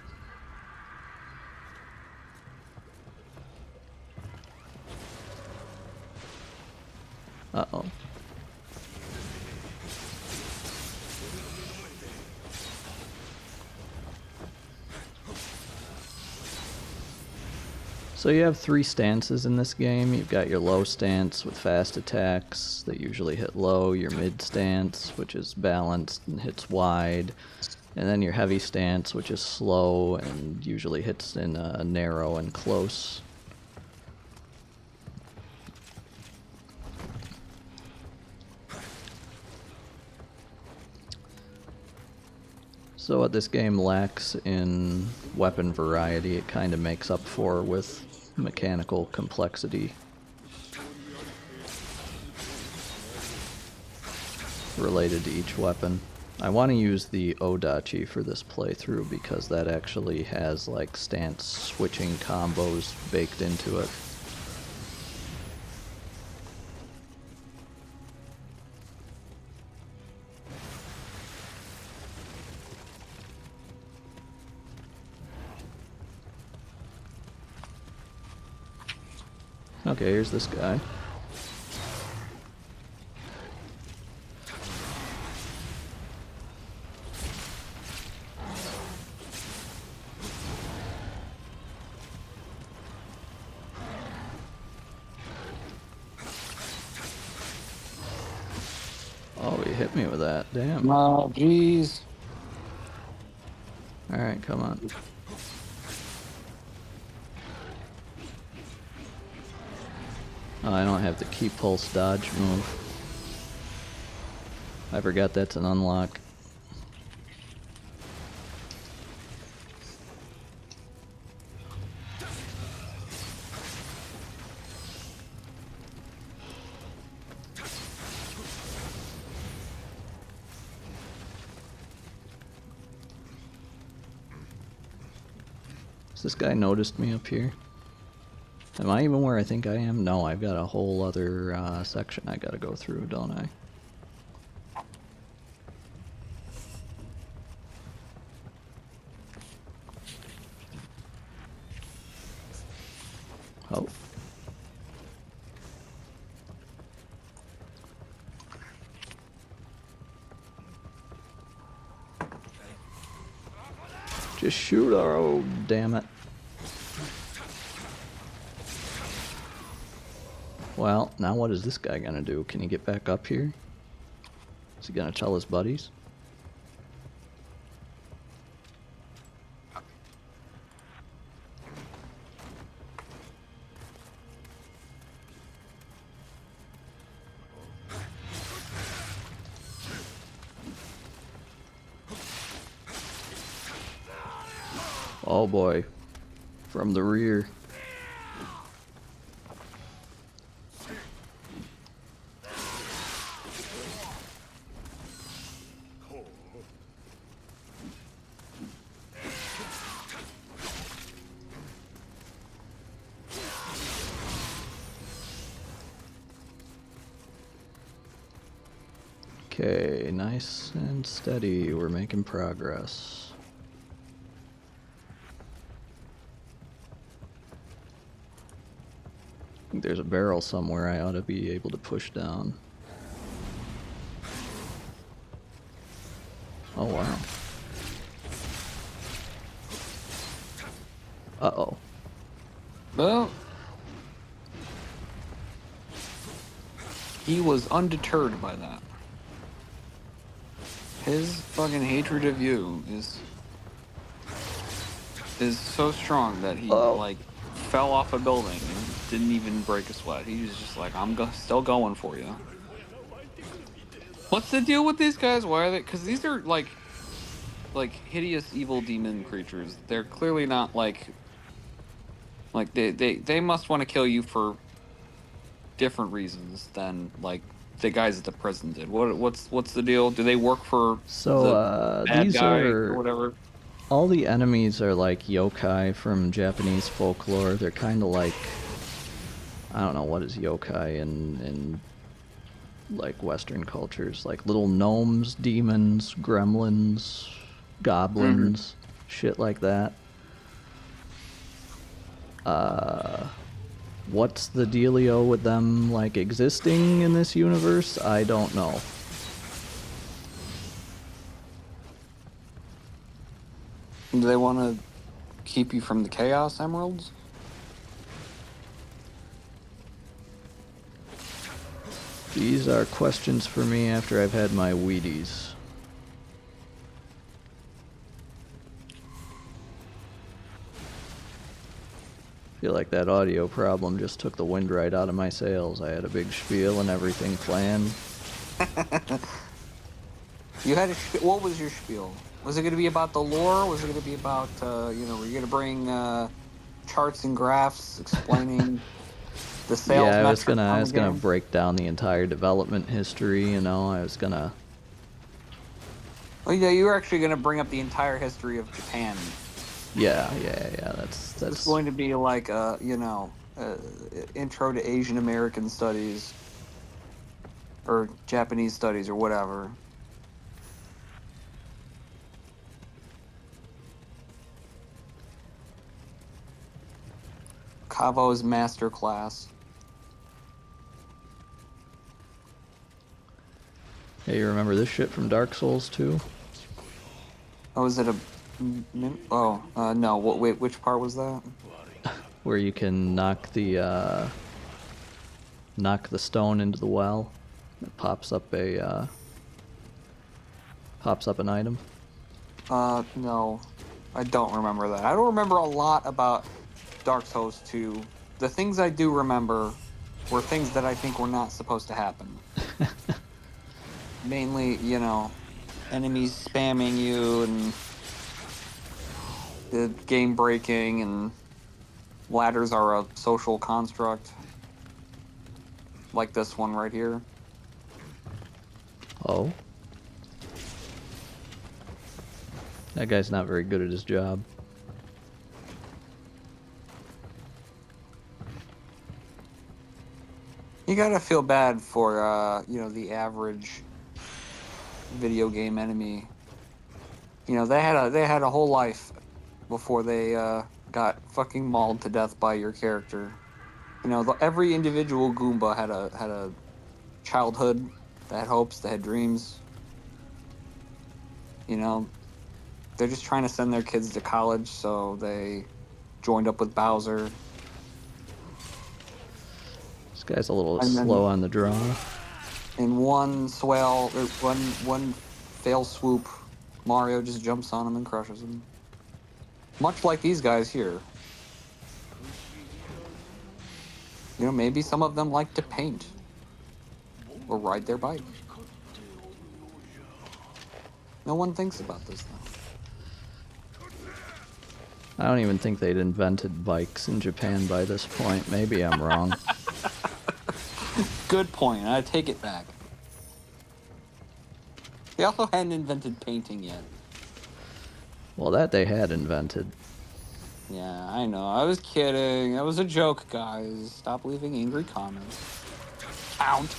Uh-oh. So you have three stances in this game. You've got your low stance with fast attacks that usually hit low, your mid stance, which is balanced and hits wide, and then your heavy stance, which is slow and usually hits in narrow and close. So what this game lacks in weapon variety, it kind of makes up for with mechanical complexity related to each weapon. I want to use the Odachi for this playthrough because that actually has like stance switching combos baked into it. Okay, here's this guy. Oh, he hit me with that. Damn. Oh, jeez. Alright, Alright, come on. Oh, I don't have the key pulse dodge move. I forgot that's an unlock. Has this guy noticed me up here? Am I even where I think I am? No, I've got a whole other section I gotta go through, don't I? Oh. Just shoot her, oh damn it. Well, now what is this guy gonna do? Can he get back up here? Is he gonna tell his buddies? Oh boy, from the rear. Okay, nice and steady. We're making progress. I think there's a barrel somewhere I ought to be able to push down. Oh wow. Uh-oh. Well, he was undeterred by that. His fucking hatred of you is so strong that he like fell off a building and didn't even break a sweat. He was just like, I'm still going for you. What's the deal with these guys? Why are they? Because these are like hideous evil demon creatures. They're clearly not like they must want to kill you for different reasons than like the guys at the prison did. What's the deal? Do they work for the bad these guy are or whatever? all the enemies are like yokai from Japanese folklore. They're kind of like, I don't know, what is yokai in like Western cultures? Like little gnomes, demons, gremlins, goblins, shit like that. What's the dealio with them like existing in this universe? I don't know. Do they want to keep you from the Chaos Emeralds? These are questions for me after I've had my Wheaties. Feel like that audio problem just took the wind right out of my sails. I had a big spiel and everything planned. You had what was your spiel? Was it going to be about the lore? Was it going to be about were you going to bring charts and graphs explaining the sales? Yeah, I was gonna break down the entire development history. You know, I was gonna. Oh yeah, you were actually going to bring up the entire history of Japan. Yeah. That's. It's going to be like intro to Asian American studies or Japanese studies or whatever. Cavo's master class. Hey, you remember this shit from Dark Souls 2? Oh, is it a? No. Wait, which part was that? Where you can knock the stone into the well. It pops up an item. No. I don't remember that. I don't remember a lot about Dark Souls 2. The things I do remember were things that I think were not supposed to happen. Mainly, enemies spamming you and the game breaking, and ladders are a social construct. Like this one right here. Oh? That guy's not very good at his job. You gotta feel bad for, the average video game enemy. They had a whole life before they got fucking mauled to death by your character. Every individual Goomba had a childhood. They had hopes. They had dreams. They're just trying to send their kids to college, so they joined up with Bowser. This guy's a little And then- slow on the draw. In one swell, or one fail swoop, Mario just jumps on him and crushes him. Much like these guys here. Maybe some of them like to paint or ride their bike. No one thinks about this, though. I don't even think they'd invented bikes in Japan by this point. Maybe I'm wrong. Good point. I take it back. They also hadn't invented painting yet. Well, that they had invented. Yeah, I know. I was kidding. That was a joke, guys. Stop leaving angry comments. Count.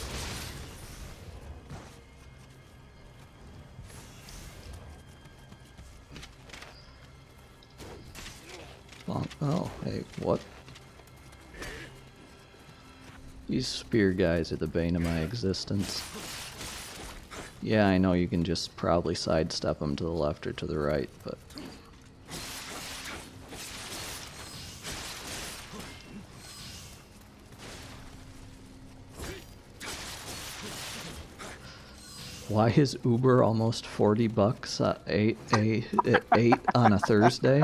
Oh, hey, what? These spear guys are the bane of my existence. Yeah, I know you can just probably sidestep them to the left or to the right, but... Why is Uber almost $40 eight on a Thursday?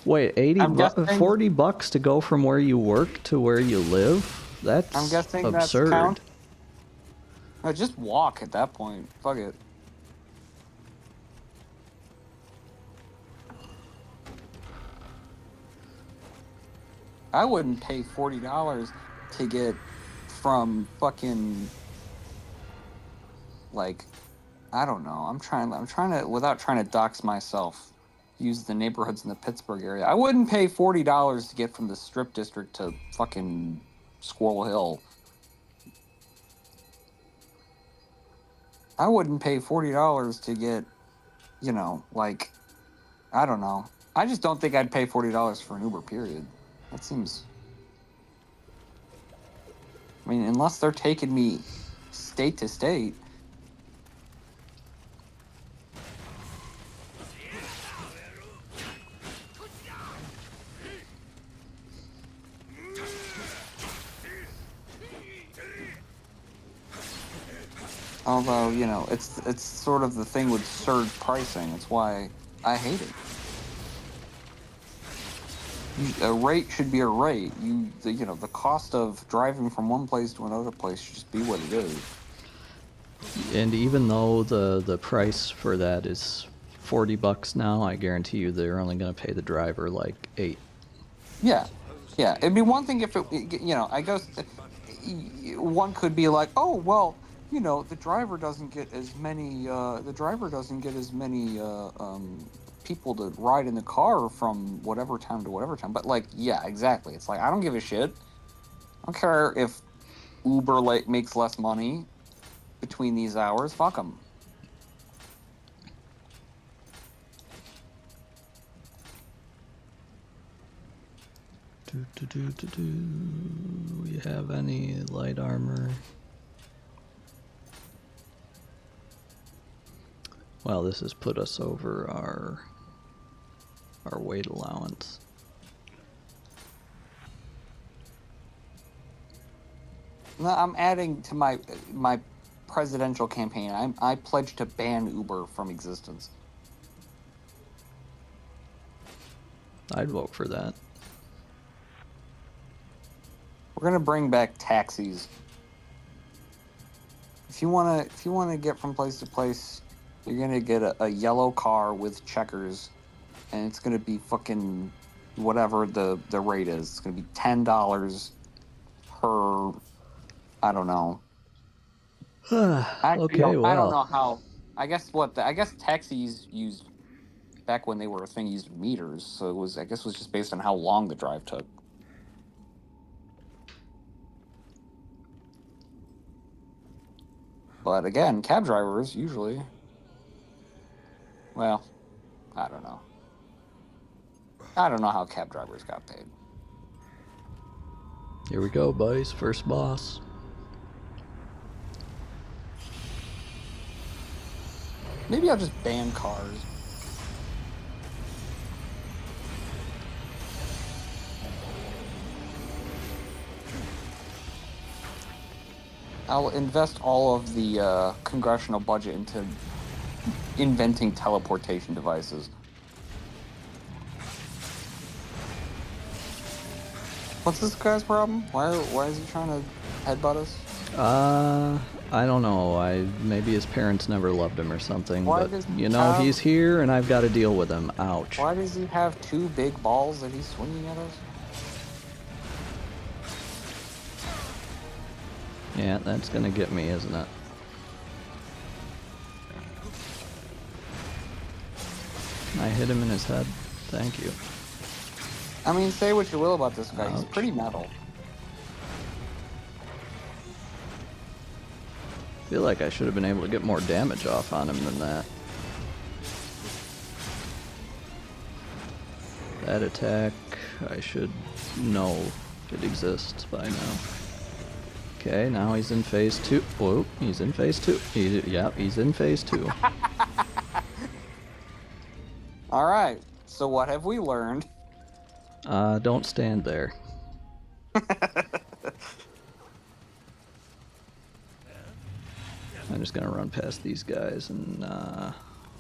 Wait, $40 to go from where you work to where you live? That's I'm guessing absurd. that's count. No, just walk at that point. Fuck it. I wouldn't pay $40 to get from fucking, like, I don't know. I'm trying to, without trying to dox myself, use the neighborhoods in the Pittsburgh area. I wouldn't pay $40 to get from the Strip District to fucking Squirrel Hill. I wouldn't pay $40 to get, like, I don't know. I just don't think I'd pay $40 for an Uber, period. That seems... I mean, unless they're taking me state to state. Although, it's sort of the thing with surge pricing. It's why I hate it. A rate should be a rate. The cost of driving from one place to another place should just be what it is. And even though the price for that is $40 now, I guarantee you they're only going to pay the driver like $8. Yeah. It'd be one thing if it, I guess one could be like, oh well, the driver doesn't get as many. People to ride in the car from whatever time to whatever time. But yeah, exactly. It's like, I don't give a shit. I don't care if Uber makes less money between these hours. Fuck them. Do we have any light armor? Well, this has put us over our weight allowance. No, I'm adding to my presidential campaign. I pledge to ban Uber from existence. I'd vote for that. We're gonna bring back taxis. If you wanna get from place to place, you're gonna get a yellow car with checkers, and it's gonna be fucking whatever the rate is. It's gonna be $10 per. I don't know. Okay, I don't know well. how. I guess taxis used back when they were a thing used meters, so I guess it was just based on how long the drive took. But again, cab drivers usually. Well, I don't know. I don't know how cab drivers got paid. Here we go, boys. First boss. Maybe I'll just ban cars. I'll invest all of the congressional budget into inventing teleportation devices. What's this guy's problem? Why is he trying to headbutt us? I don't know. Maybe his parents never loved him or something. Why But does he you know, have- he's here, and I've got to deal with him. Ouch. Why does he have two big balls that he's swinging at us? Yeah, that's gonna get me, isn't it? I hit him in his head. Thank you. I mean, say what you will about this guy. He's Ouch. pretty metal. I feel like I should have been able to get more damage off on him than that. That attack, I should know it exists by now. Okay, now he's in phase 2. Whoa, he's in phase 2. Yep, he's in phase 2. All right. So what have we learned? Don't stand there. I'm just gonna run past these guys and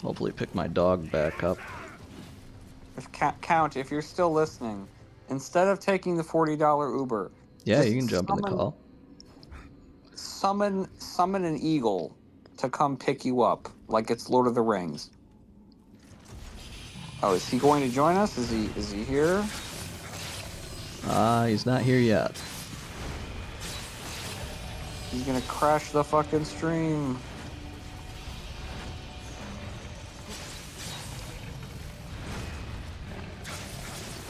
hopefully pick my dog back up. Count, if you're still listening, instead of taking the $40 Uber, Yeah, just you can jump in the call. Summon an eagle to come pick you up, like it's Lord of the Rings. Oh, is he going to join us? Is he here? He's not here yet. He's gonna crash the fucking stream.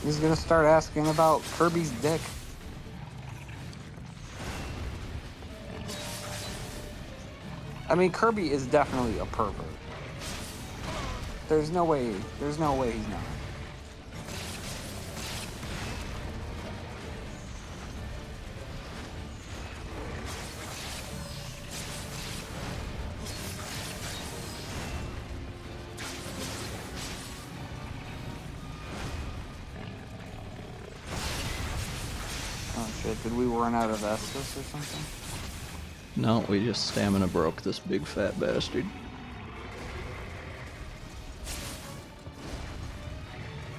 He's gonna start asking about Kirby's dick. I mean, Kirby is definitely a pervert. There's no way he's not. Oh shit, did we run out of Estus or something? No, we just stamina broke this big fat bastard.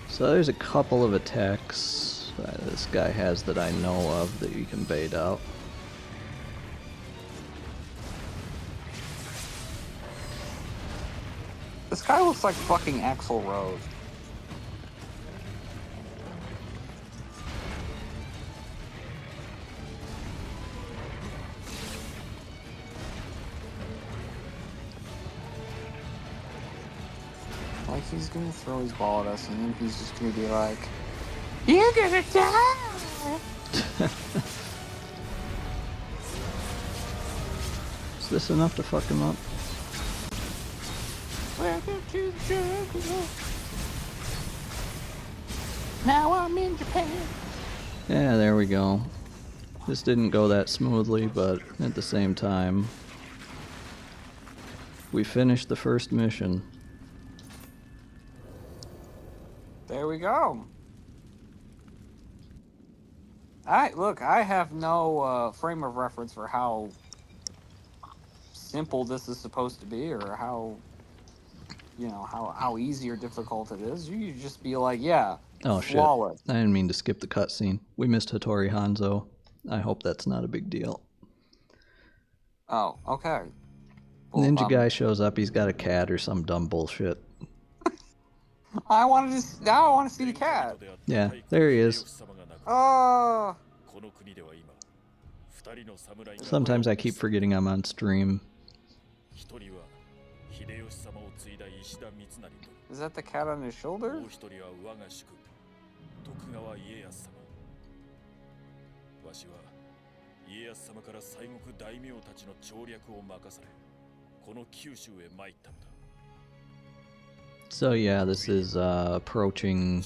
So there's a couple of attacks this guy has that I know of that you can bait out. This guy looks like fucking Axl Rose. Like, he's gonna throw his ball at us, and then he's just gonna be like, "You're gonna die!" Is this enough to fuck him up? Welcome to the jungle. Now I'm in Japan. Yeah, there we go. This didn't go that smoothly, but at the same time, we finished the first mission. There we go. I have no frame of reference for how simple this is supposed to be, or how, how easy or difficult it is. You just be like, yeah, Oh shit. Flawless. I didn't mean to skip the cutscene. We missed Hattori Hanzo. I hope that's not a big deal. Oh, okay. Well, Ninja guy shows up, he's got a cat or some dumb bullshit. I wanted to. Now I want to see the cat. Yeah, there he is. Oh. Sometimes I keep forgetting I'm on stream. Is that the cat on his shoulder? So yeah, this is approaching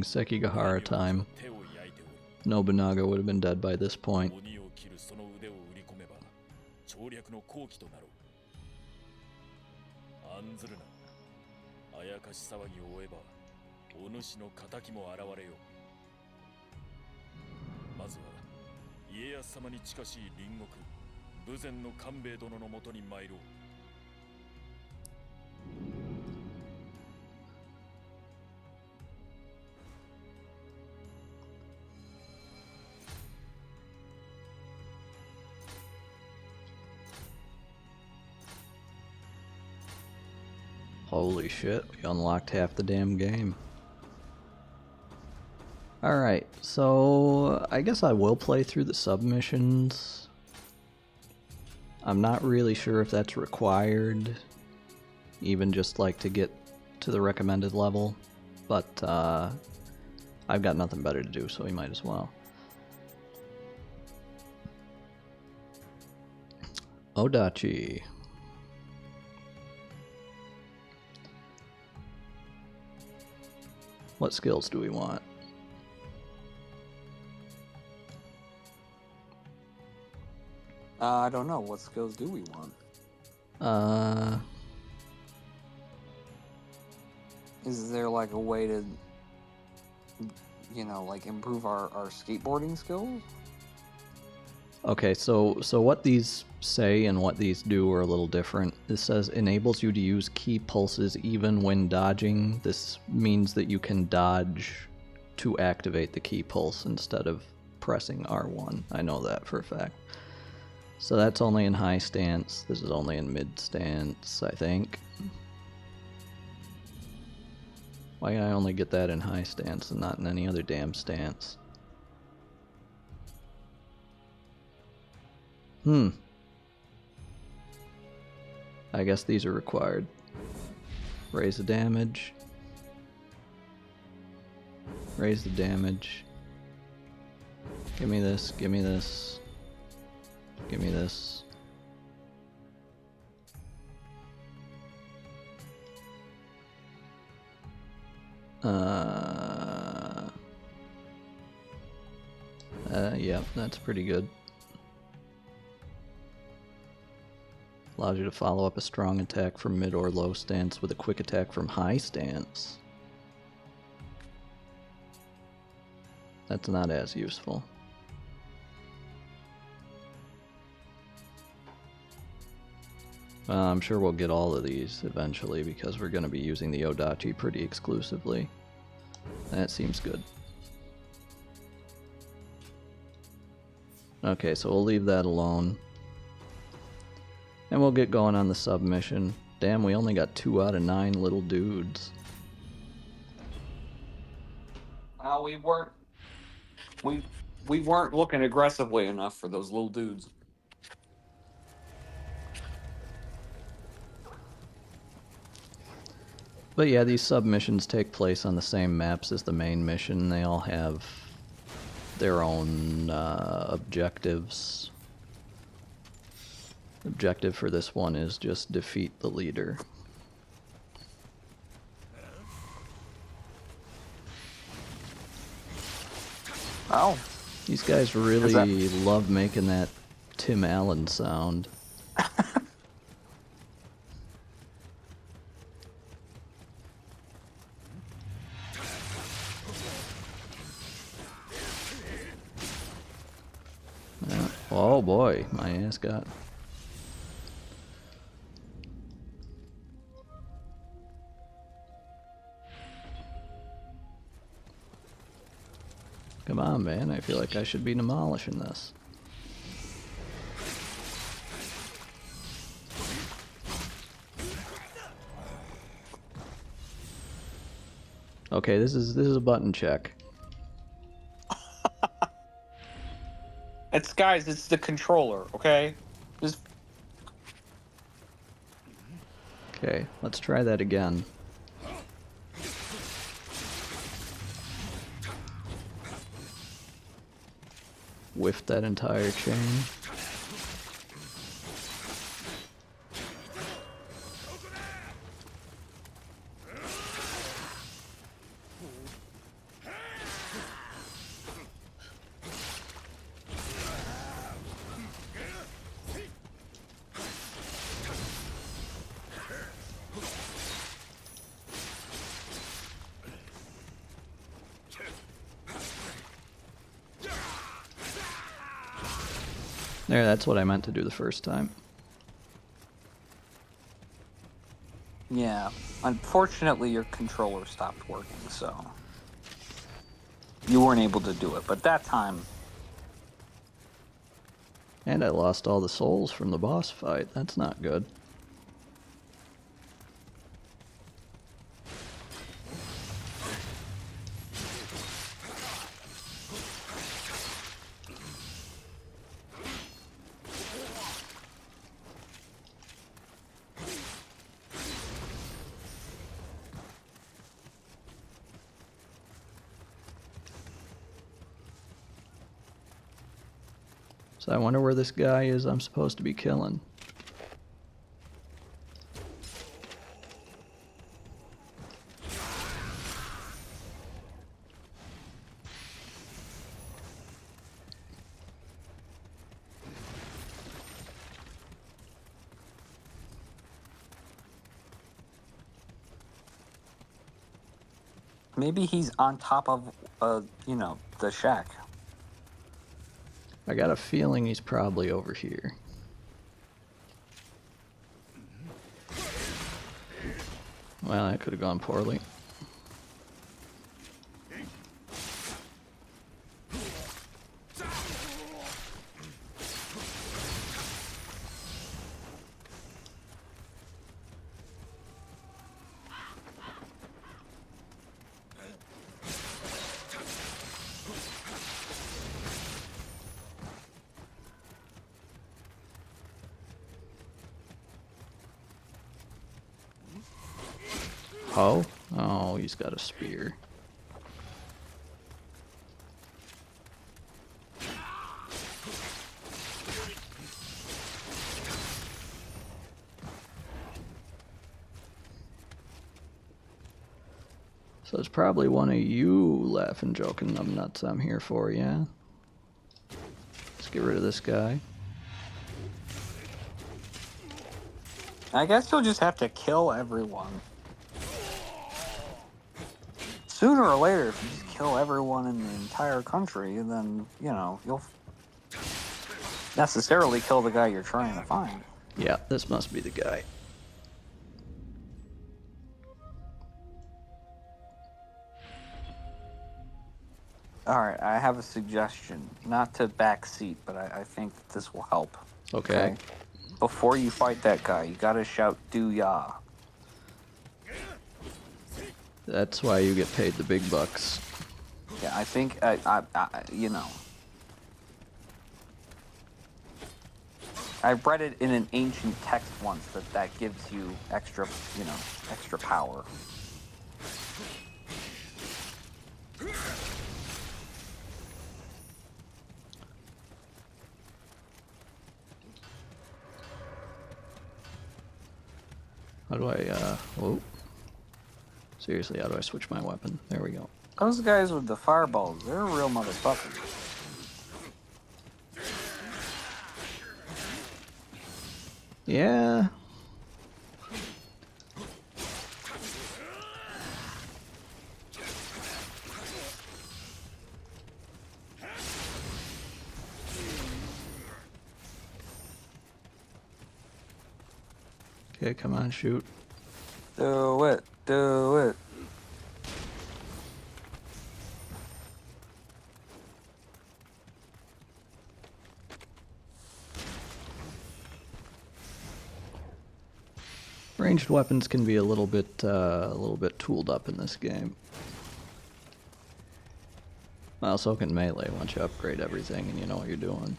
Sekigahara time. Nobunaga would have been dead by this point. Holy shit, we unlocked half the damn game. Alright, so I guess I will play through the submissions. I'm not really sure if that's required, even just like to get to the recommended level, but I've got nothing better to do, so we might as well. Odachi. What skills do we want? I don't know. What skills do we want? Is there like a way to, like improve our skateboarding skills? Okay, so what these say and what these do are a little different. This says enables you to use key pulses even when dodging. This means that you can dodge to activate the key pulse instead of pressing R1. I know that for a fact. So that's only in high stance. This is only in mid stance, I think. Why can I only get that in high stance and not in any other damn stance? I guess these are required. Raise the damage. Raise the damage. Give me this, give me this. Give me this. Yeah, that's pretty good. Allows you to follow up a strong attack from mid or low stance with a quick attack from high stance. That's not as useful. I'm sure we'll get all of these eventually because we're going to be using the Odachi pretty exclusively. That seems good. Okay, so we'll leave that alone. And we'll get going on the submission. Damn, we only got 2 out of 9 little dudes. Well, we weren't looking aggressively enough for those little dudes. But yeah, these submissions take place on the same maps as the main mission. They all have their own objectives. Objective for this one is just defeat the leader. Oh. These guys really love making that Tim Allen sound. Oh boy, my ass got... Come on, man. I feel like I should be demolishing this. Okay, this is a button check. It's guys, it's the controller, okay? Just Okay, let's try that again. Whiffed that entire chain. There, that's what I meant to do the first time. yeah. Unfortunately, your controller stopped working, so you weren't able to do it. But that time, And I lost all the souls from the boss fight. That's not good. So I wonder where this guy is I'm supposed to be killing. maybe he's on top of, the shack. I got a feeling he's probably over here. Well, that could have gone poorly. Oh? Oh, he's got a spear. So it's probably one of you laughing, joking them nuts I'm here for, yeah? Let's get rid of this guy. I guess you'll just have to kill everyone. Sooner or later, if you just kill everyone in the entire country, then, you'll necessarily kill the guy you're trying to find. Yeah, this must be the guy. Alright, I have a suggestion. Not to backseat, but I think that this will help. Okay. Before you fight that guy, you gotta shout, "Do ya." That's why you get paid the big bucks. Yeah, I think, I read it in an ancient text once that gives you extra power. How do I, oh. Seriously, how do I switch my weapon? There we go. Those guys with the fireballs, they're real motherfuckers. Yeah. Okay, come on, shoot. Do it. Do it. Ranged weapons can be a little bit tooled up in this game. Well, so can melee once you upgrade everything and you know what you're doing.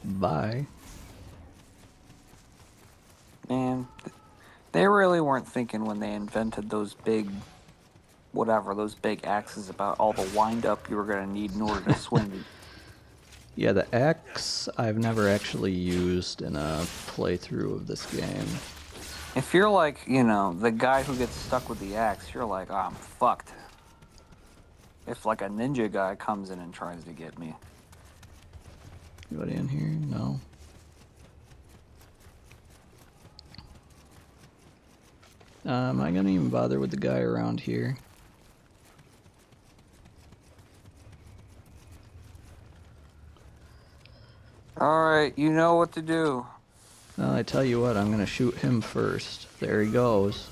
Bye. Man, they really weren't thinking when they invented those big, whatever, those big axes about all the wind up you were going to need in order to swing. Yeah, the axe I've never actually used in a playthrough of this game. If you're like, you know, the guy who gets stuck with the axe, you're like, oh, I'm fucked. If like a ninja guy comes in and tries to get me. Anybody in here? No. Am I gonna even bother with the guy around here? Alright, you know what to do. Well, I tell you what, I'm gonna shoot him first. There he goes.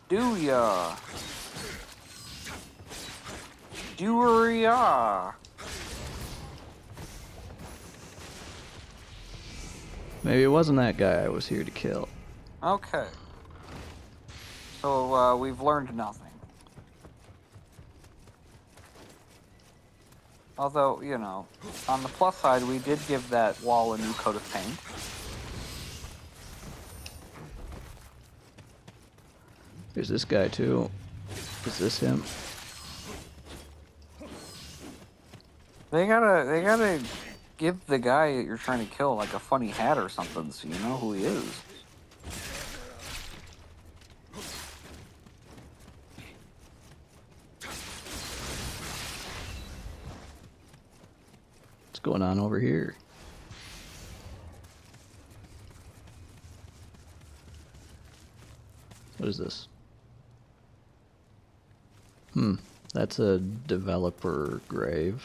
Do ya? Do-ya? Maybe it wasn't that guy I was here to kill. Okay. So, we've learned nothing. Although, you know, on the plus side, we did give that wall a new coat of paint. There's this guy too. Is this him? They gotta give the guy that you're trying to kill like a funny hat or something so you know who he is. What's going on over here? What is this? That's a developer grave.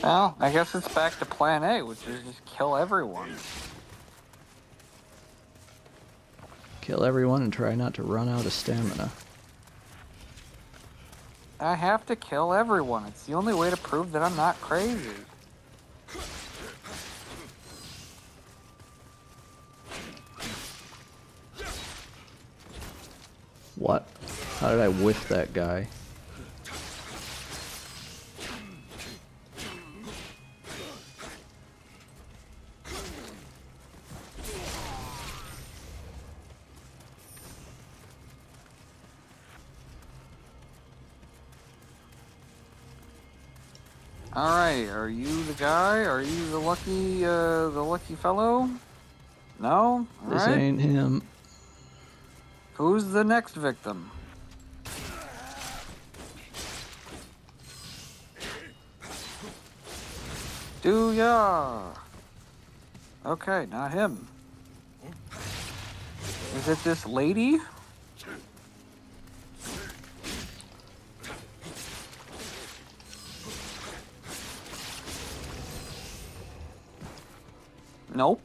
Well, I guess it's back to plan A, which is just kill everyone. Kill everyone and try not to run out of stamina. I have to kill everyone. It's the only way to prove that I'm not crazy. What? How did I whiff that guy? Alright, are you the guy? Are you the lucky fellow? No? This Alright. ain't him. Who's the next victim? Do ya? Okay, not him. Is it this lady? Nope.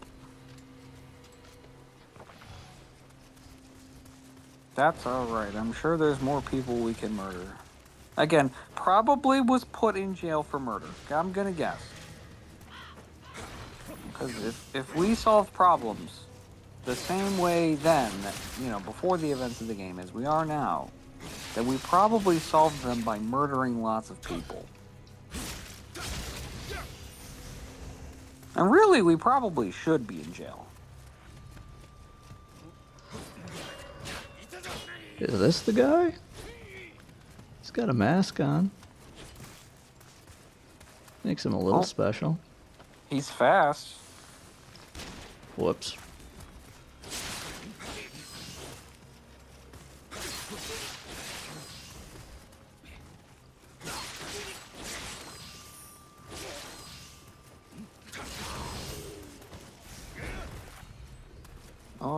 That's alright. I'm sure there's more people we can murder. Again, probably was put in jail for murder. I'm gonna guess. Because if we solved problems the same way then, you know, before the events of the game as we are now, then we probably solved them by murdering lots of people. And really, we probably should be in jail. Is this the guy? He's got a mask on. Makes him a little special. He's fast. Whoops.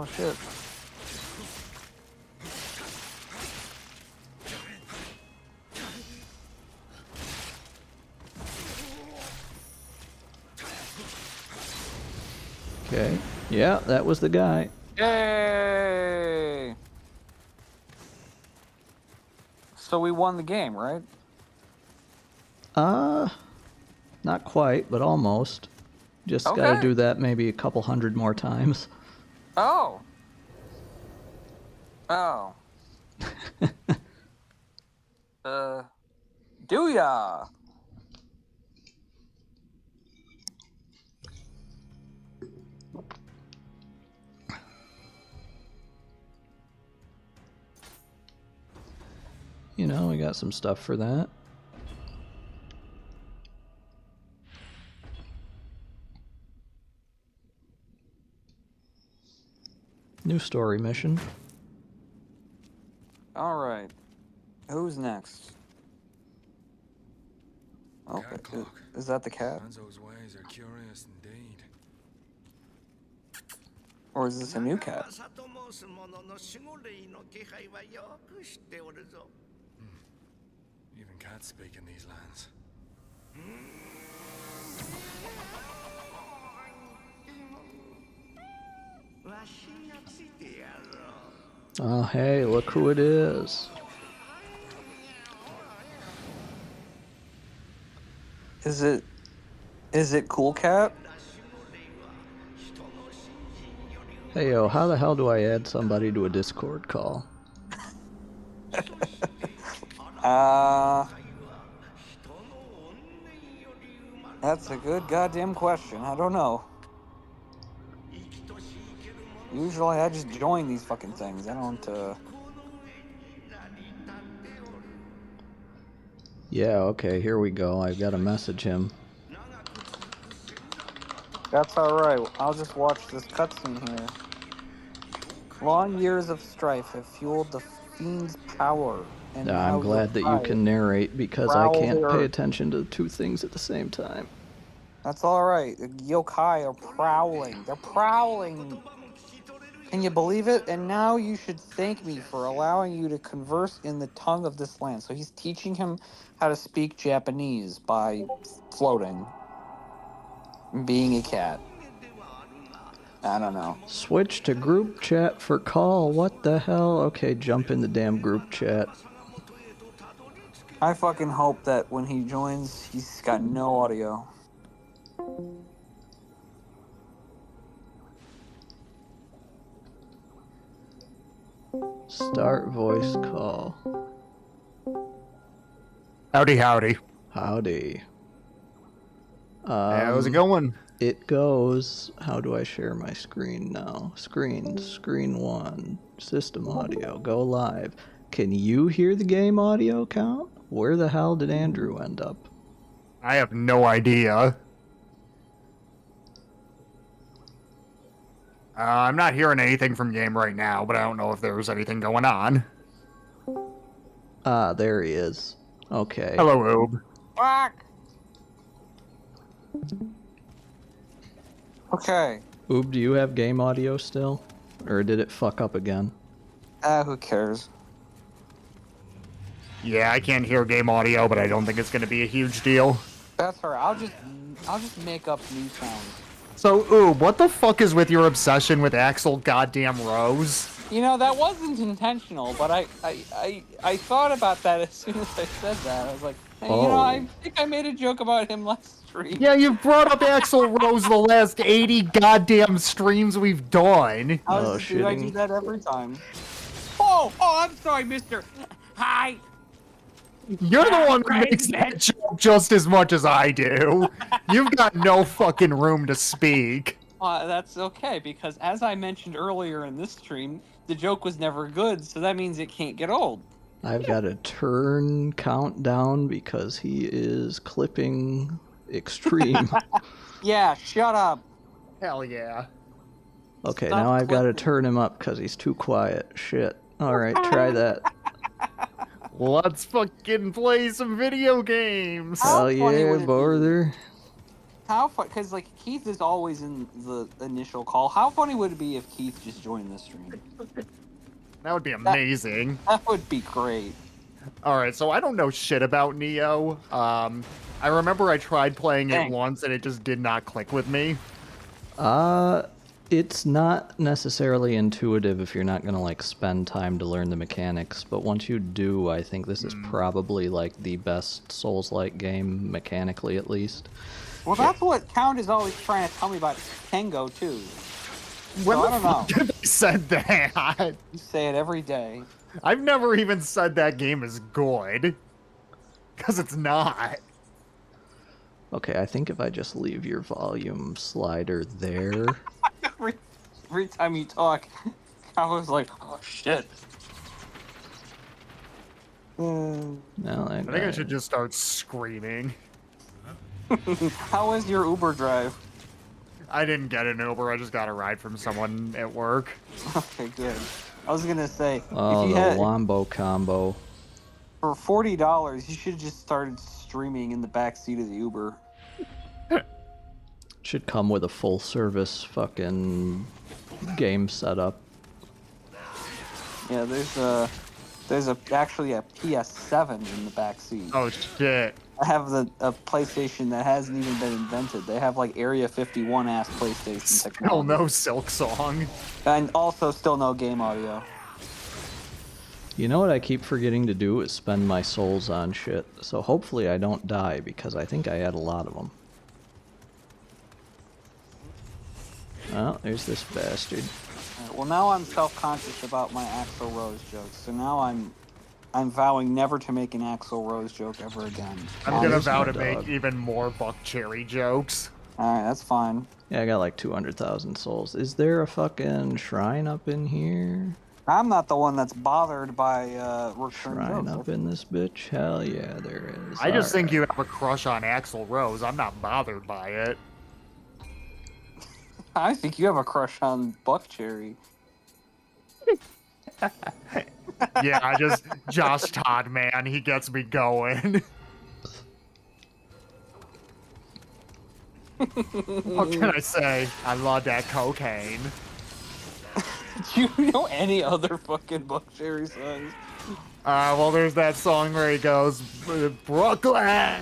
Oh shit. Okay. Yeah, that was the guy. Yay! So we won the game, right? Not quite, but almost. Just gotta Okay. do that maybe a couple hundred more times. Oh. Oh. Do ya? You know, we got some stuff for that. New story mission. All right. Who's next? Okay. Cat clock. Is that the cat? Hanzo's ways are curious indeed. Or is this a new cat? Even cats speak in these lands. Oh, hey, look who it is. Is it Cool Cat? Hey, yo, how the hell do I add somebody to a Discord call? That's a good goddamn question. I don't know. Usually I just join these fucking things. I don't, Yeah, okay, here we go. I've got to message him. That's alright. I'll just watch this cutscene here. Long years of strife have fueled the fiend's power. And I'm now glad that you yokai can narrate because I prowl can't the pay earth. attention to two things at the same time. That's alright. The yokai are prowling. They're prowling. Can you believe it? And now you should thank me for allowing you to converse in the tongue of this land. So he's teaching him how to speak Japanese by floating. Being a cat. I don't know. Switch to group chat for call. What the hell? Okay, jump in the damn group chat. I fucking hope that when he joins, he's got no audio. Start voice call. Howdy, howdy. Howdy. How's it going? It goes. How do I share my screen now? Screen 1. System audio. Go live. Can you hear the game audio count? Where the hell did Andrew end up? I have no idea. I'm not hearing anything from game right now, but I don't know if there's anything going on. Ah, there he is. Okay. Hello, Oob. Fuck! Okay. Oob, do you have game audio still? Or did it fuck up again? Who cares? Yeah, I can't hear game audio, but I don't think it's going to be a huge deal. That's alright. I'll just make up new sounds. So, Oob, what the fuck is with your obsession with Axel goddamn Rose? You know, that wasn't intentional, but I thought about that as soon as I said that. I was like, hey, you know, I think I made a joke about him last stream. Yeah, you've brought up Axel Rose the last 80 goddamn streams we've done. Dude, I do shitting. that every time. Oh, I'm sorry, mister. Hi. You're the one who makes that joke just as much as I do. You've got no fucking room to speak. That's okay, because as I mentioned earlier in this stream, the joke was never good, so that means it can't get old. I've got a turn countdown because he is clipping extreme. Yeah, shut up. Hell yeah. Okay, Stop now I've got to clipping. turn him up because he's too quiet. Shit. Alright, try that. Let's fucking play some video games. How Hell funny yeah, would it be? brother. How fun? Because like Keith is always in the initial call. How funny would it be if Keith just joined the stream? That would be amazing. That would be great. All right, so I don't know shit about Nioh. I remember I tried playing it Dang. once and it just did not click with me. It's not necessarily intuitive if you're not gonna like spend time to learn the mechanics, but once you do, I think this is probably like the best Souls-like game, mechanically at least. Well, that's what Count is always trying to tell me about Kengo too. When So the I don't know. fuck did they said that? You say it every day. I've never even said that game is good. Because it's not. Okay, I think if I just leave your volume slider there. Every time you talk, I was like, oh shit. No, I think I should just start screaming. How was your Uber drive? I didn't get an Uber, I just got a ride from someone at work. Okay, good. I was gonna say, Oh, if you the had Wombo combo. for $40, you should have just started streaming in the back seat of the Uber. Should come with a full service fucking game setup. Yeah, there's actually a PS7 in the back seat. Oh shit. I have a PlayStation that hasn't even been invented. They have like Area 51 ass PlayStation Still technology. no Silk Song. And also still no game audio. You know what I keep forgetting to do is spend my souls on shit. So hopefully I don't die because I think I had a lot of them. Oh, there's this bastard. Well, now I'm self-conscious about my Axl Rose jokes. So now I'm vowing never to make an Axl Rose joke ever again. I'm gonna there's vow my to make dog. even more Buck Cherry jokes. Alright, that's fine. Yeah, I got like 200,000 souls. Is there a fucking shrine up in here? I'm not the one that's bothered by recurring Shrine jokes. up in this bitch? Hell yeah, there is. I just think Alright. you have a crush on Axl Rose. I'm not bothered by it. I think you have a crush on Buck Cherry. Yeah, I just Josh Todd, man, he gets me going. What can I say? I love that cocaine. Do you know any other fucking Buck Cherry songs? Well, there's that song where he goes, Brooklyn.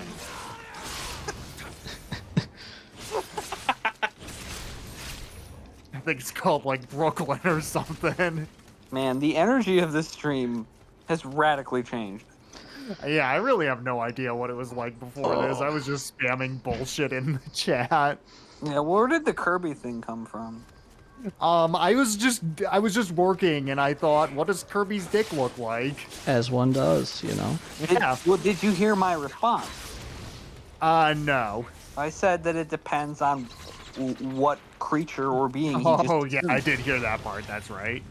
I think it's called like Brooklyn or something. Man, the energy of this stream has radically changed. Yeah, I really have no idea what it was like before this. I was just spamming bullshit in the chat. Yeah, where did the Kirby thing come from? I was just working and I thought, what does Kirby's dick look like? As one does, you know? Yeah. Did you hear my response? No. I said that it depends on what creature or being he just Oh, yeah, I assumed. did hear that part. That's right.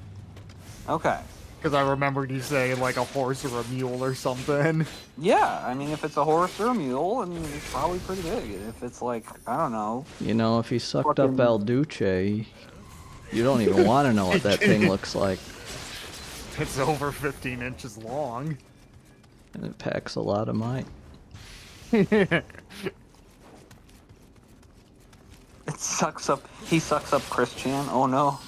Okay. Because I remembered you saying like a horse or a mule or something. Yeah, I mean, if it's a horse or a mule, and it's probably pretty big. If it's like, I don't know. You know, if he sucked up Fucking- El Duce, you don't even want to know what that thing looks like. It's over 15 inches long. And it packs a lot of might. It sucks up. He sucks up Chris Chan. Oh no.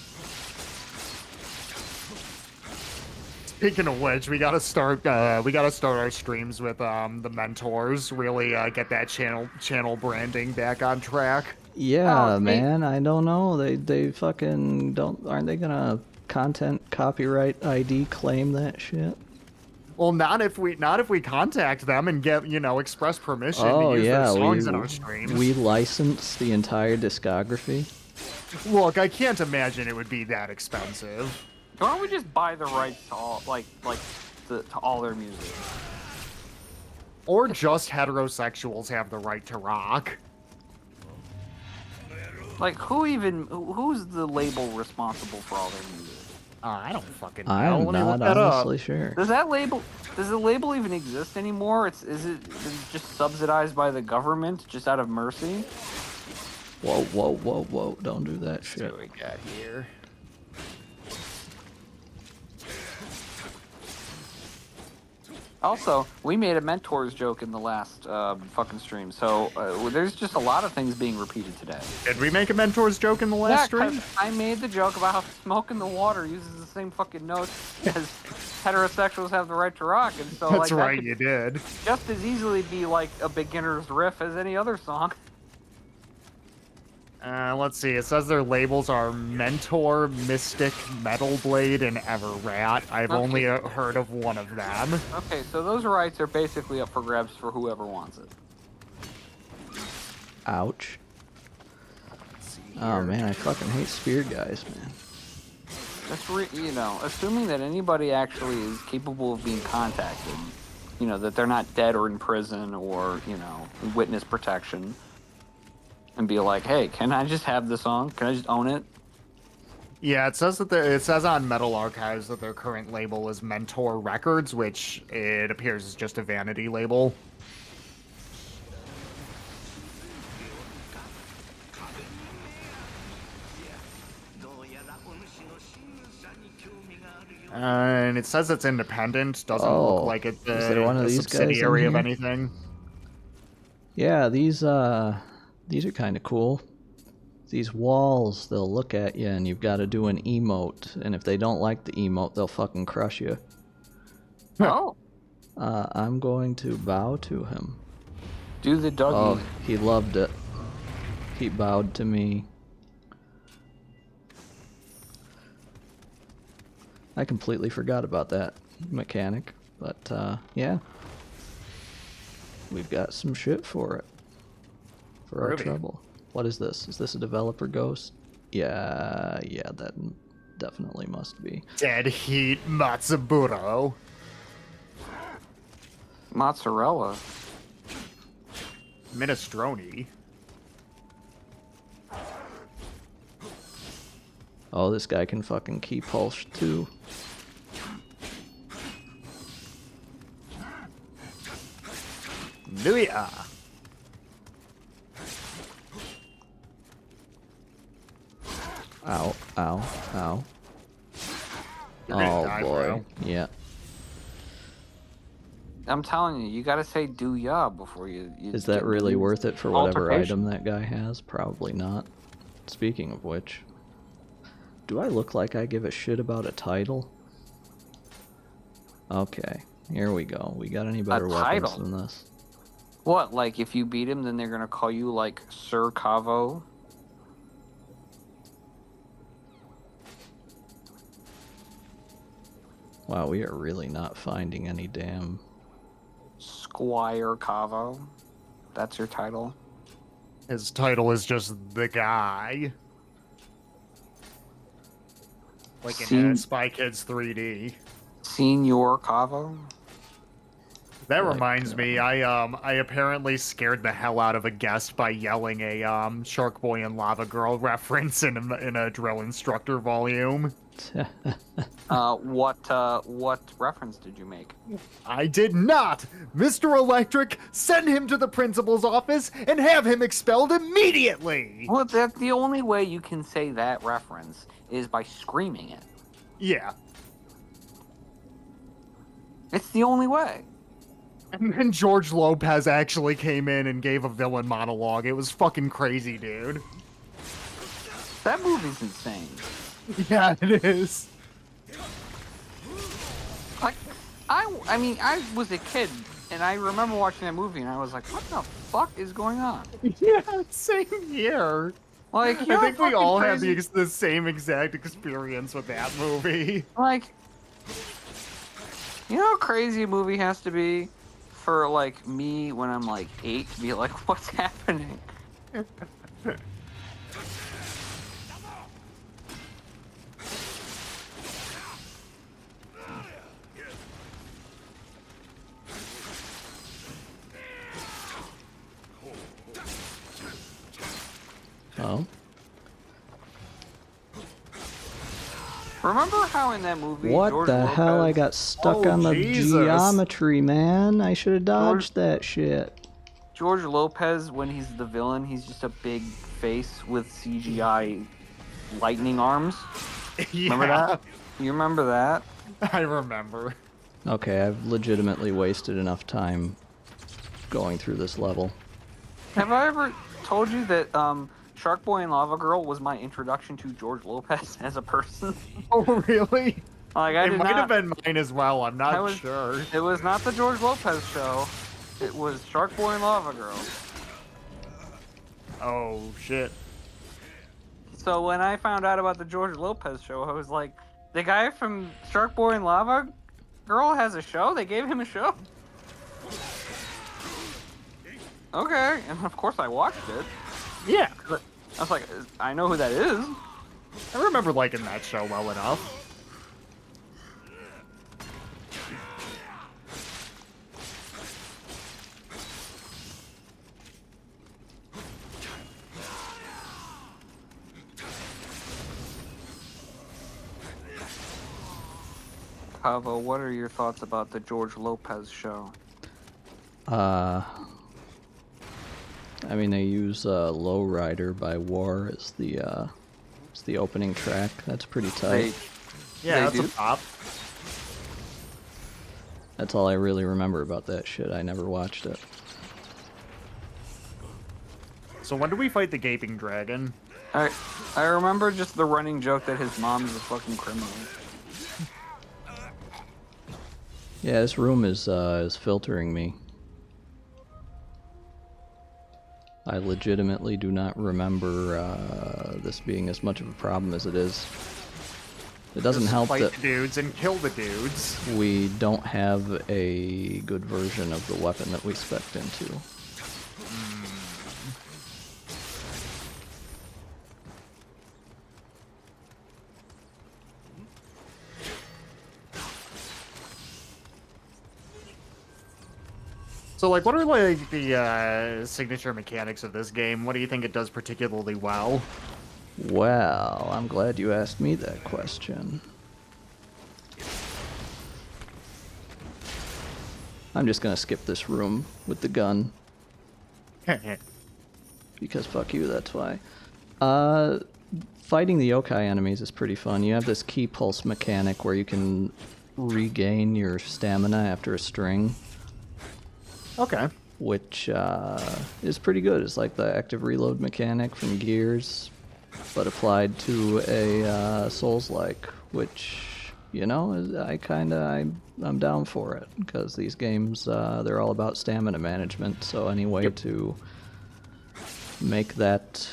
Speaking of which, we gotta start our streams with the mentors. Really get that channel branding back on track. Yeah, Oh, see? man, I don't know. They fucking don't. Aren't they gonna content copyright ID claim that shit? Well, not if we contact them and get express permission Oh to use yeah, their songs in our streams. we license the entire discography. Look, I can't imagine it would be that expensive. Why don't we just buy the rights to all, to all their music? Or just heterosexuals have the right to rock. Like, who's the label responsible for all their music? I don't fucking know. I'm Let me look not that up. honestly sure. Does the label even exist anymore? Is it just subsidized by the government just out of mercy? Whoa, whoa, whoa, whoa! Don't do that See shit. what we got here. Also, we made a Mentors joke in the last fucking stream, so there's just a lot of things being repeated today. Did we make a Mentors joke in the last Yeah, 'cause stream? I made the joke about how Smoke in the Water uses the same fucking notes as heterosexuals have the right to rock, and so That's like right, that you could did. just as easily be like a beginner's riff as any other song. Let's see. It says their labels are Mentor, Mystic, Metal Blade, and Everrat. I've only heard of one of them. Okay, so those rights are basically up for grabs for whoever wants it. Ouch. Oh man, I fucking hate spear guys, man. That's assuming that anybody actually is capable of being contacted, that they're not dead or in prison or, witness protection, and be like, hey, can I just have the song? Can I just own it? Yeah, it says on Metal Archives that their current label is Mentor Records, which it appears is just a vanity label. And it says it's independent. Doesn't look like it's a subsidiary of anything. Yeah, these are kind of cool. These walls, they'll look at you and you've got to do an emote. And if they don't like the emote, they'll fucking crush you. Oh. I'm going to bow to him. Do the doggy. Oh, he loved it. He bowed to me. I completely forgot about that mechanic, but yeah. We've got some shit for it. For our trouble. What is this? Is this a developer ghost? Yeah, that definitely must be. Dead Heat Matsuburo. Mozzarella. Minestrone. Oh, this guy can fucking key pulse too. Nioh. Ow, ow, ow. Oh boy. bro. Yeah. I'm telling you, you gotta say do ya before you Is that get really into worth it for whatever altercation. item that guy has? Probably not. Speaking of which, do I look like I give a shit about a title? Okay, here we go. We got any better weapons title? than this? What, like if you beat him, then they're gonna call you like Sir Cavo? Wow, we are really not finding any damn... Squire Cavo? That's your title? His title is just the guy. Like in Spy Kids 3D. Senior Cavo? That reminds me, I apparently scared the hell out of a guest by yelling a Shark Boy and Lava Girl reference in a drill instructor volume. What reference did you make? I did not! Mr. Electric, send him to the principal's office and have him expelled immediately! Well, that's the only way you can say that reference is by screaming it. Yeah. It's the only way. And then George Lopez actually came in and gave a villain monologue. It was fucking crazy, dude. That movie's insane. Yeah, it is. Like, I mean, I was a kid, and I remember watching that movie, and I was like, what the fuck is going on? Yeah, same here. Like, I think we all had crazy... the same exact experience with that movie. Like, you know how crazy a movie has to be for, like, me when I'm, like, 8 to be like, what's happening? Oh. Remember how in that movie What George the Lopez... hell? I got stuck on the geometry, man. I should have dodged that shit. George Lopez, when he's the villain, he's just a big face with CGI lightning arms. Yeah. Remember that? You remember that? I remember. Okay, I've legitimately wasted enough time going through this level. Have I ever told you that Shark Boy and Lava Girl was my introduction to George Lopez as a person? Oh, really? Like I It did might have not. been mine as well. I'm not sure. It was not the George Lopez show. It was Shark Boy and Lava Girl. Oh, shit. So when I found out about the George Lopez show, I was like, the guy from Shark Boy and Lava Girl has a show? They gave him a show? Okay, and of course I watched it. Yeah. I was like, I know who that is. I remember liking that show well enough. Pavo, what are your thoughts about the George Lopez show? I mean, they use Lowrider by War as the opening track. That's pretty tight. Yeah, They that's do? a pop. That's all I really remember about that shit. I never watched it. So when do we fight the Gaping Dragon? I remember just the running joke that his mom's a fucking criminal. Yeah, this room is filtering me. I legitimately do not remember this being as much of a problem as it is. It doesn't Just help fight that the dudes and kill the dudes. we don't have a good version of the weapon that we spec'd into. So, like, what are, like, the signature mechanics of this game? What do you think it does particularly well? Well, I'm glad you asked me that question. I'm just gonna skip this room with the gun. Because fuck you, that's why. Fighting the yokai enemies is pretty fun. You have this key pulse mechanic where you can regain your stamina after a string, Okay. which is pretty good. It's like the active reload mechanic from Gears, but applied to a Souls-like, which, you know, I'm down for it, because these games, they're all about stamina management, so any way to make that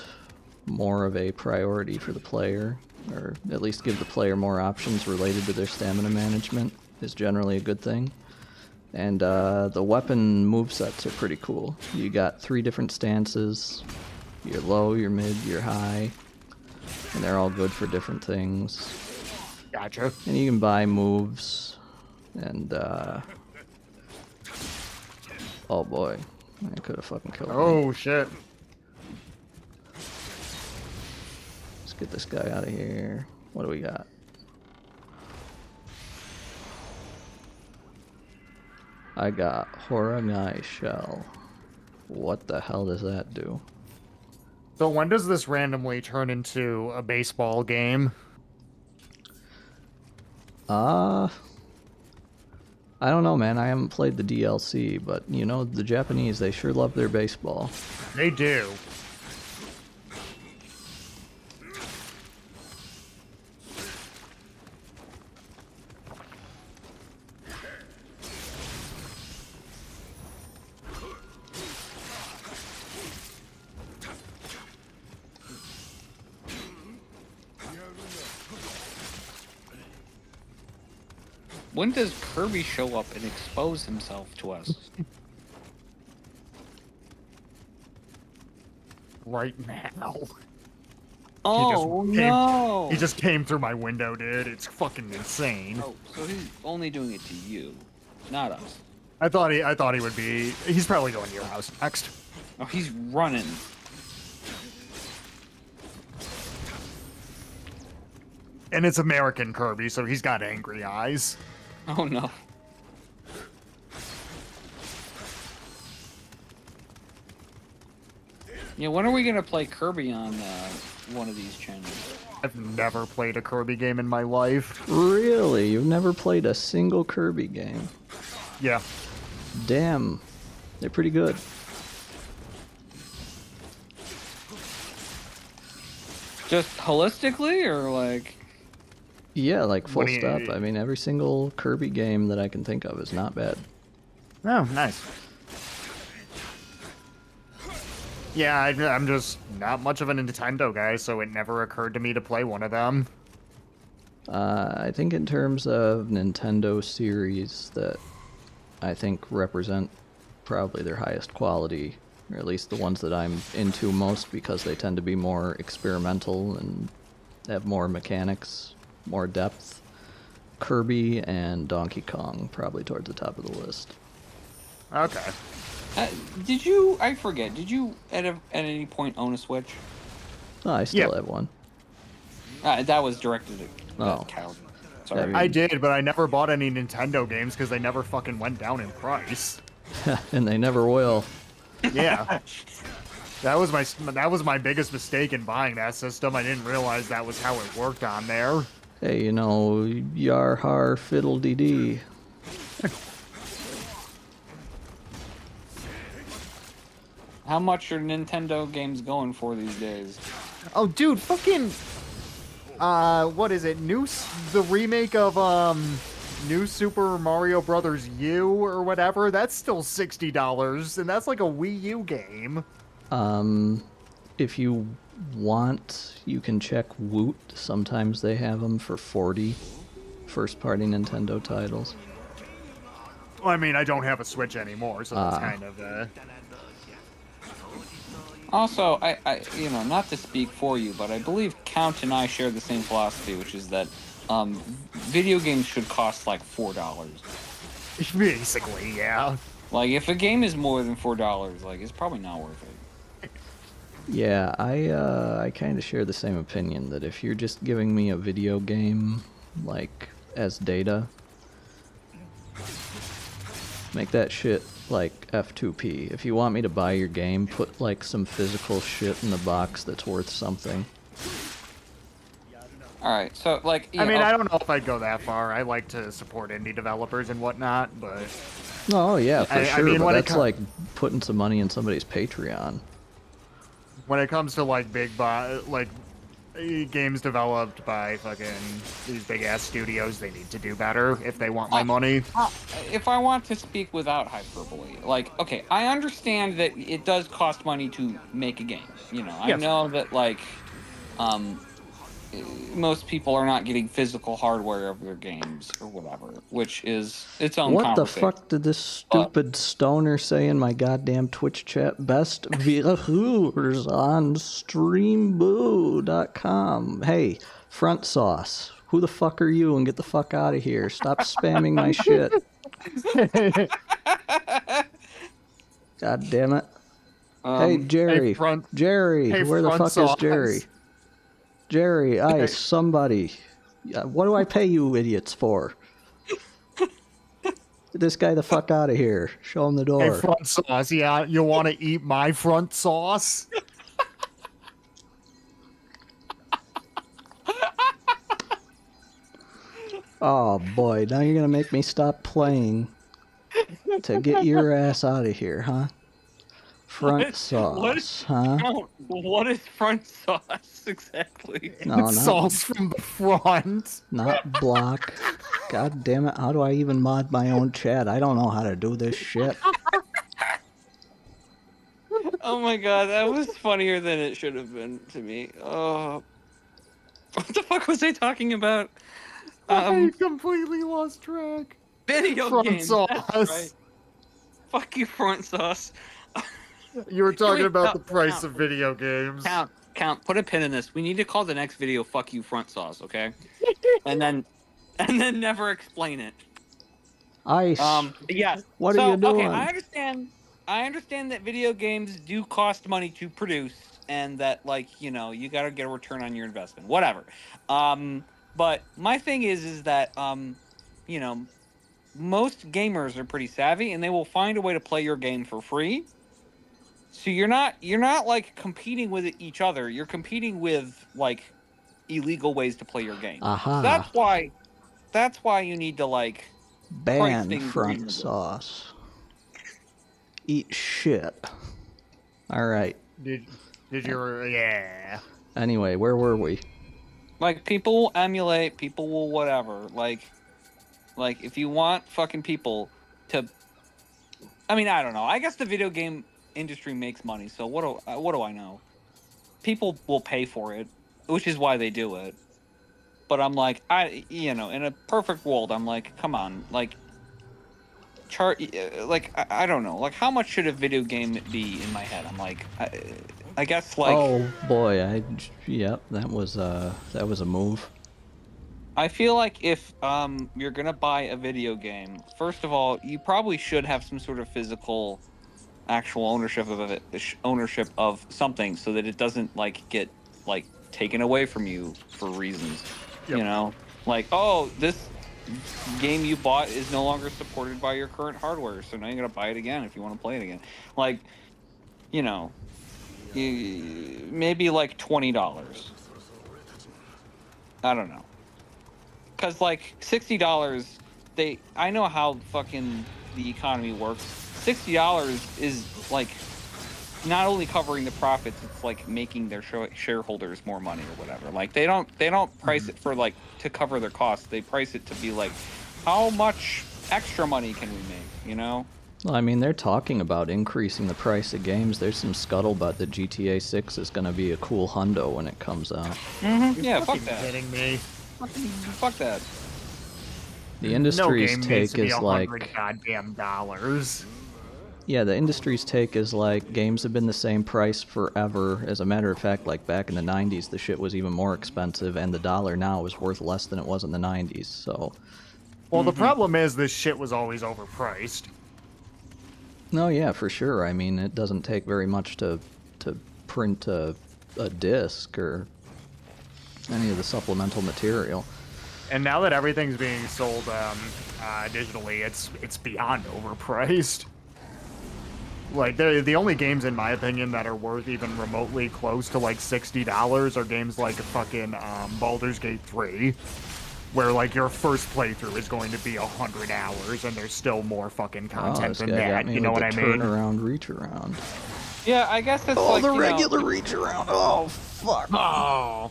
more of a priority for the player, or at least give the player more options related to their stamina management, is generally a good thing. And the weapon movesets are pretty cool. You got 3 different stances. Your low, your mid, your high. And they're all good for different things. Gotcha. And you can buy moves. And, oh boy. I could have fucking killed me. Oh, shit. Let's get this guy out of here. What do we got? I got Horagai Shell. What the hell does that do? So when does this randomly turn into a baseball game? I don't know, man. I haven't played the DLC, but you know, the Japanese, they sure love their baseball. They do. When does Kirby show up and expose himself to us? Right now. Oh, He no! just came through my window, dude. It's fucking insane. Oh, so he's only doing it to you, not us. I thought he would be. He's probably going to your house next. Oh, he's running. And it's American Kirby, so he's got angry eyes. Oh, no. Yeah, when are we gonna play Kirby on one of these channels? I've never played a Kirby game in my life. Really? You've never played a single Kirby game? Yeah. Damn. They're pretty good. Just holistically, or like? Yeah, like full What do you- stop. I mean, every single Kirby game that I can think of is not bad. Oh, nice. Yeah, I'm just not much of a Nintendo guy, so it never occurred to me to play one of them. I think in terms of Nintendo series that I think represent probably their highest quality, or at least the ones that I'm into most because they tend to be more experimental and have more mechanics, more depth. Kirby and Donkey Kong probably towards the top of the list. Okay. Did you? I forget. Did you at any point own a Switch? Oh, I still Yeah. have one. That was directed at Oh. Cal. Sorry. I did, but I never bought any Nintendo games because they never fucking went down in price. And they never will. Yeah. That was my biggest mistake in buying that system. I didn't realize that was how it worked on there. Hey, you know, yar har fiddle dee dee. How much are Nintendo games going for these days? Oh, dude, fucking what is it? The remake of New Super Mario Brothers U or whatever. That's still $60, and that's like a Wii U game. If you want, you can check Woot. Sometimes they have them for 40 first-party Nintendo titles. Well, I mean, I don't have a Switch anymore, so that's kind of Also, I not to speak for you, but I believe Count and I share the same philosophy, which is that video games should cost like $4. basically, yeah. Like, if a game is more than $4, like, it's probably not worth it. Yeah, I kind of share the same opinion that if you're just giving me a video game, like, as data, make that shit like F2P. If you want me to buy your game, put like some physical shit in the box that's worth something. Alright, so, like... I mean, I don't know if I'd go that far. I like to support indie developers and whatnot, but... Oh, yeah, for sure, mean, but when that's like putting some money in somebody's Patreon. When it comes to, like, games developed by fucking these big-ass studios, they need to do better if they want my money. If I want to speak without hyperbole, like, okay, I understand that it does cost money to make a game. You know, I Yes. know that, like, most people are not getting physical hardware of their games or whatever, which is its own What the conversation. fuck did this stupid stoner say in my goddamn Twitch chat? Best viewers on streamboo.com. Hey, front sauce. Who the fuck are you? And get the fuck out of here. Stop spamming my shit. God damn it. Hey, Jerry. Jerry, hey, where the front fuck sauce. is Jerry? Jerry, Ice, somebody. What do I pay you idiots for? Get this guy the fuck out of here. Show him the door. Hey, front sauce, yeah, you want to eat my front sauce? Oh boy, now you're gonna make me stop playing to get your ass out of here, huh? Front sauce, huh? What is front sauce exactly? No, It's not, sauce from the front. not block. God damn it, how do I even mod my own chat? I don't know how to do this shit. Oh my god, that was funnier than it should have been to me. Oh, what the fuck was I talking about? I completely lost track. Video Front games. sauce. That's right. Fuck you, front sauce. You were talking Wait, about no, the price no. of video games. Count. Put a pin in this. We need to call the next video "Fuck You, front sauce," okay? and then never explain it. Ice. Yeah. What are you doing? Okay, I understand that video games do cost money to produce, and that, like, you know, you gotta get a return on your investment. Whatever. But my thing is that you know, most gamers are pretty savvy, and they will find a way to play your game for free. So you're not like competing with each other. You're competing with, like, illegal ways to play your game. Aha. So that's why you need to like price Ban things front reasonably. sauce. Eat shit. Alright. Did you? Yeah. Anyway, where were we? Like, people will emulate, people will whatever. Like if you want fucking people to, I mean, I don't know. I guess the video game industry makes money, so what do I know? People will pay for it, which is why they do it. But I'm like, in a perfect world, I'm like, come on, like, I don't know, like, how much should a video game be in my head? I'm like, I guess like. Oh boy, yep, that was a move. I feel like if you're gonna buy a video game, first of all, you probably should have some sort of physical, actual ownership of it, ownership of something, so that it doesn't like get like taken away from you for reasons. Yep. You know, like, oh, this game you bought is no longer supported by your current hardware, so now you're gonna buy it again if you want to play it again. Like, maybe like $20. I don't know. Because, like, $60, I know how fucking the economy works. $60 is, like, not only covering the profits, it's, like, making their shareholders more money or whatever. Like, they don't price it for, like, to cover their costs. They price it to be, like, how much extra money can we make, you know? Well, I mean, they're talking about increasing the price of games. There's some scuttlebutt that GTA 6 is going to be a cool hundo when it comes out. Mm-hmm. Yeah, fuck Fucking that. kidding me? Fuck that. The industry's no game needs take to be is $100 like, goddamn dollars. yeah, the industry's take is like games have been the same price forever. As a matter of fact, like back in the 90s, the shit was even more expensive, and the dollar now is worth less than it was in the 90s. So, Well, the problem is this shit was always overpriced. no, yeah, for sure. I mean, it doesn't take very much to print a disc or any of the supplemental material. And now that everything's being sold digitally, it's beyond overpriced. Like, the only games, in my opinion, that are worth even remotely close to, like, $60 are games like fucking Baldur's Gate 3, where, like, your first playthrough is going to be 100 hours, and there's still more fucking content this than guy got that, me you know with what I the mean? turnaround, reach around. Yeah, I guess it's Oh, like, the regular reach around. Oh, fuck. Oh.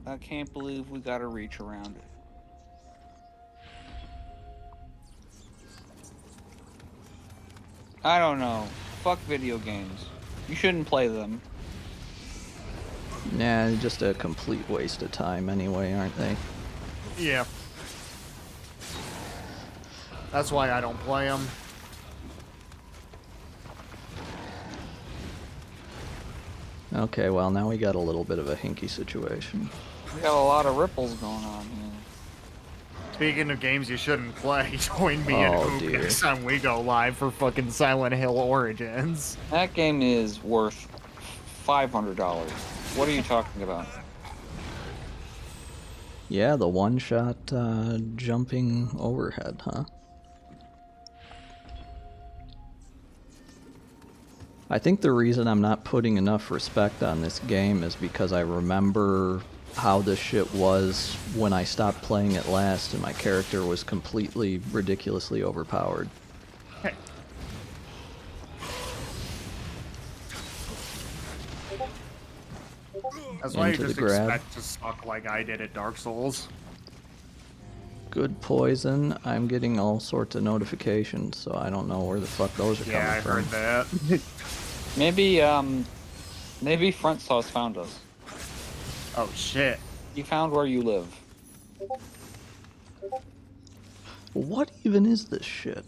I can't believe we got to reach around it. I don't know. Fuck video games. You shouldn't play them. Nah, just a complete waste of time anyway, aren't they? Yeah. That's why I don't play them. Okay, well, now we got a little bit of a hinky situation. We got a lot of ripples going on here. Speaking of games you shouldn't play, join me in Oh, Hoop dear. next time we go live for fucking Silent Hill Origins. That game is worth $500. What are you talking about? Yeah, the one-shot jumping overhead, huh? I think the reason I'm not putting enough respect on this game is because I remember how this shit was when I stopped playing it last and my character was completely ridiculously overpowered. Hey. That's why you Into the just grab. expect to suck like I did at Dark Souls. Good poison. I'm getting all sorts of notifications, so I don't know where the fuck those are Yeah, I coming heard from. that. Maybe Front Sauce found us. Oh shit. He found where you live. What even is this shit?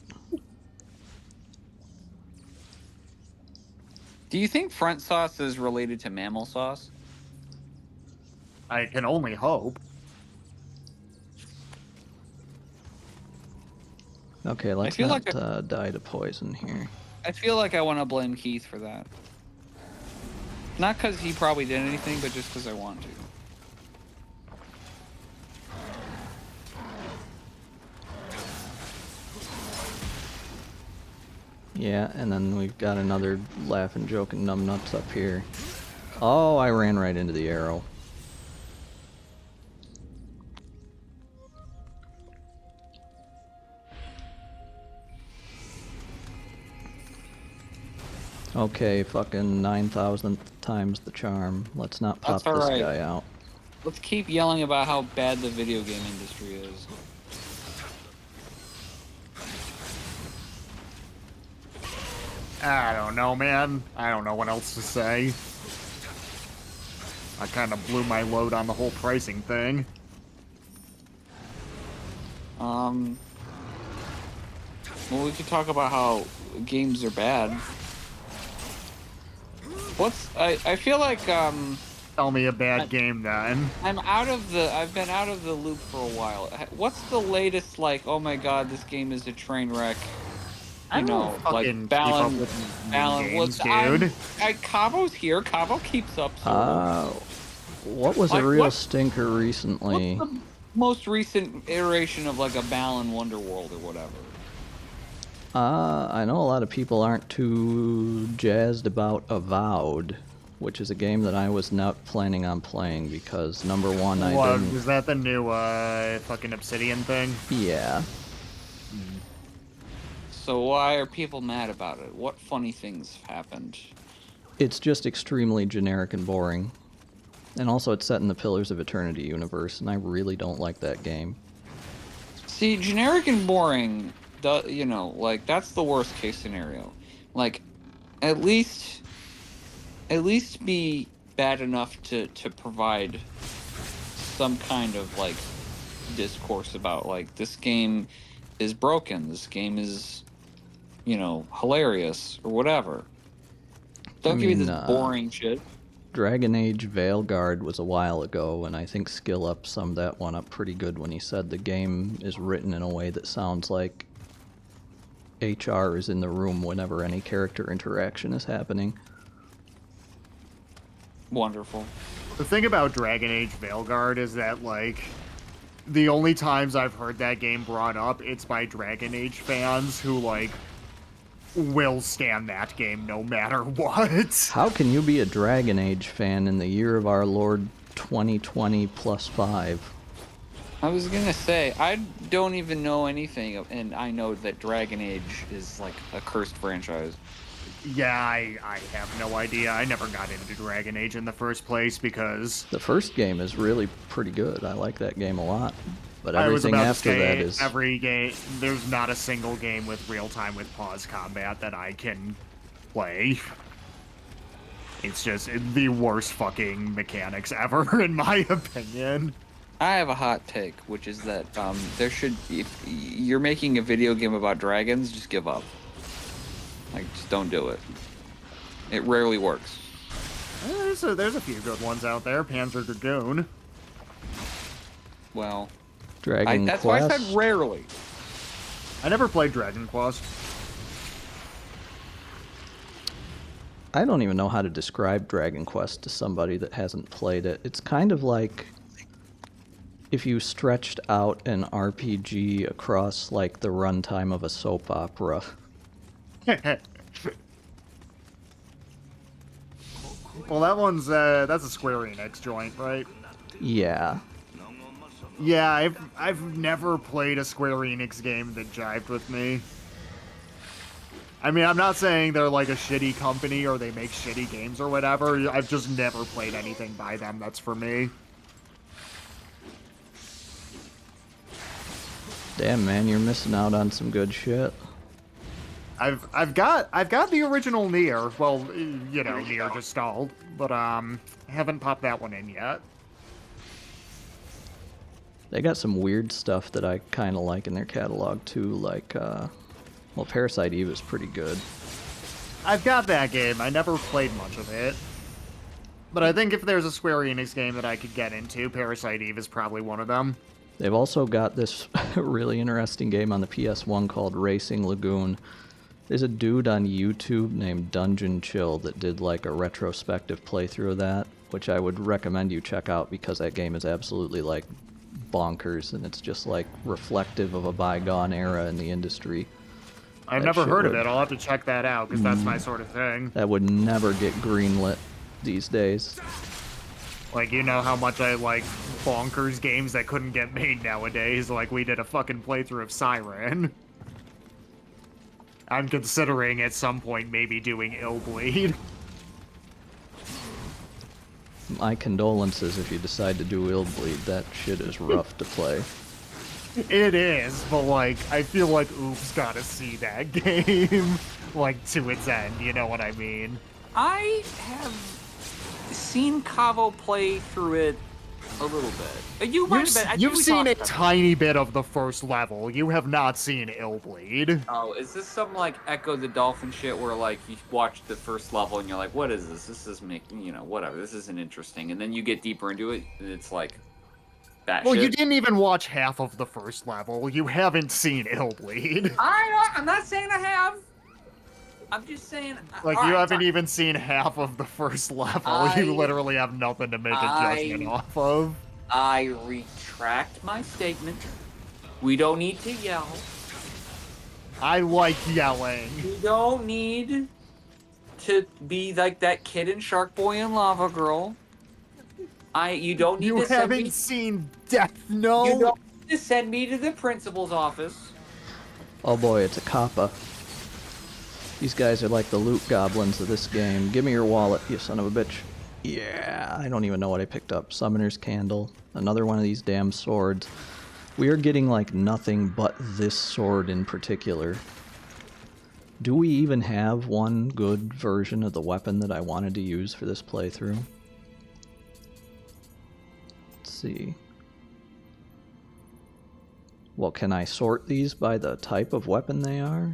Do you think Front Sauce is related to Mammal Sauce? I can only hope. Okay, let's feel not like die to poison here. I feel like I want to blame Keith for that. Not because he probably did anything, but just because I want to. Yeah, and then we've got another laughing, joking numbnuts up here. Oh, I ran right into the arrow. Okay, fucking 9,000th times the charm. Let's not pop That's this alright. guy out. Let's keep yelling about how bad the video game industry is. I don't know, man. I don't know what else to say. I kind of blew my load on the whole pricing thing. Well, we could talk about how games are bad. I feel like, Tell me a bad game, then. I've been out of the loop for a while. What's the latest, like, oh my god, this game is a train wreck? I don't fucking keep up with games, dude. Cabo's here. Cabo keeps up, sort of. What was Like, a real what- stinker recently? What's the most recent iteration of, like, a Balan Wonderworld or whatever? I know a lot of people aren't too jazzed about Avowed, which is a game that I was not planning on playing because, number one, I What, didn't... was that the new, fucking Obsidian thing? Yeah. So why are people mad about it? What funny things happened? It's just extremely generic and boring. And also it's set in the Pillars of Eternity universe, and I really don't like that game. See, generic and boring, you know, like, that's the worst case scenario. Like, at least be bad enough to provide some kind of, like, discourse about, like, this game is broken, this game is, you know, hilarious, or whatever. Don't give me this boring shit. Dragon Age Veilguard was a while ago, and I think Skill Up summed that one up pretty good when he said the game is written in a way that sounds like HR is in the room whenever any character interaction is happening. Wonderful. The thing about Dragon Age Veilguard is that, like, the only times I've heard that game brought up, it's by Dragon Age fans who, like, will stand that game no matter what. How can you be a Dragon Age fan in the year of our Lord 2020 plus 5? I was gonna say, I don't even know anything, and I know that Dragon Age is, like, a cursed franchise. Yeah, I have no idea. I never got into Dragon Age in the first place because... The first game is really pretty good. I like that game a lot. But I was everything about to after say, that is... every game, there's not a single game with real-time with pause combat that I can play. It's just the worst fucking mechanics ever, in my opinion. I have a hot take, which is that there should, if you're making a video game about dragons, just give up. Like, just don't do it. It rarely works. There's a few good ones out there. Panzer Dragoon. Well, Dragon that's Quest. why I said rarely. I never played Dragon Quest. I don't even know how to describe Dragon Quest to somebody that hasn't played it. It's kind of like if you stretched out an RPG across, like, the runtime of a soap opera. Well, that one's, that's a Square Enix joint, right? Yeah. Yeah, I've never played a Square Enix game that jived with me. I mean, I'm not saying they're like a shitty company or they make shitty games or whatever. I've just never played anything by them that's for me. Damn, man, you're missing out on some good shit. I've got the original Nioh. Well, you know, Nioh just stalled, but haven't popped that one in yet. They got some weird stuff that I kind of like in their catalog too, like, well, Parasite Eve is pretty good. I've got that game. I never played much of it. But I think if there's a Square Enix game that I could get into, Parasite Eve is probably one of them. They've also got this really interesting game on the PS1 called Racing Lagoon. There's a dude on YouTube named Dungeon Chill that did like a retrospective playthrough of that, which I would recommend you check out because that game is absolutely like bonkers and it's just like reflective of a bygone era in the industry. I've That never shit heard of would- it. I'll have to check that out because that's my sort of thing. That would never get greenlit these days. Like, you know how much I like bonkers games that couldn't get made nowadays. Like, we did a fucking playthrough of Siren. I'm considering at some point maybe doing Illbleed. My condolences if you decide to do Illbleed. That shit is rough to play. It is, but like, I feel like Oob's gotta see that game, like, to its end, you know what I mean? I have seen Cavo play through it a little bit. You might have been, I think You've we seen talked a about tiny bit of the first level. You have not seen Illbleed. Oh, is this some like Echo the Dolphin shit where like you watch the first level and you're like, what is this? This is making, you know, whatever. This isn't interesting. And then you get deeper into it and it's like that Well, shit. you didn't even watch half of the first level. You haven't seen Illbleed. I'm not saying I have. I'm just saying. Like, all you right, haven't fine. even seen half of the first level. You literally have nothing to make a judgment off of. I retract my statement. We don't need to yell. I like yelling. You don't need to be like that kid in Shark Boy and Lava Girl. You don't need You to send me. haven't seen Death Note? You don't need to send me to the principal's office. Oh boy, it's a Kappa. These guys are like the loot goblins of this game. Give me your wallet, you son of a bitch. Yeah, I don't even know what I picked up. Summoner's Candle. Another one of these damn swords. We are getting like nothing but this sword in particular. Do we even have one good version of the weapon that I wanted to use for this playthrough? Let's see. Well, can I sort these by the type of weapon they are?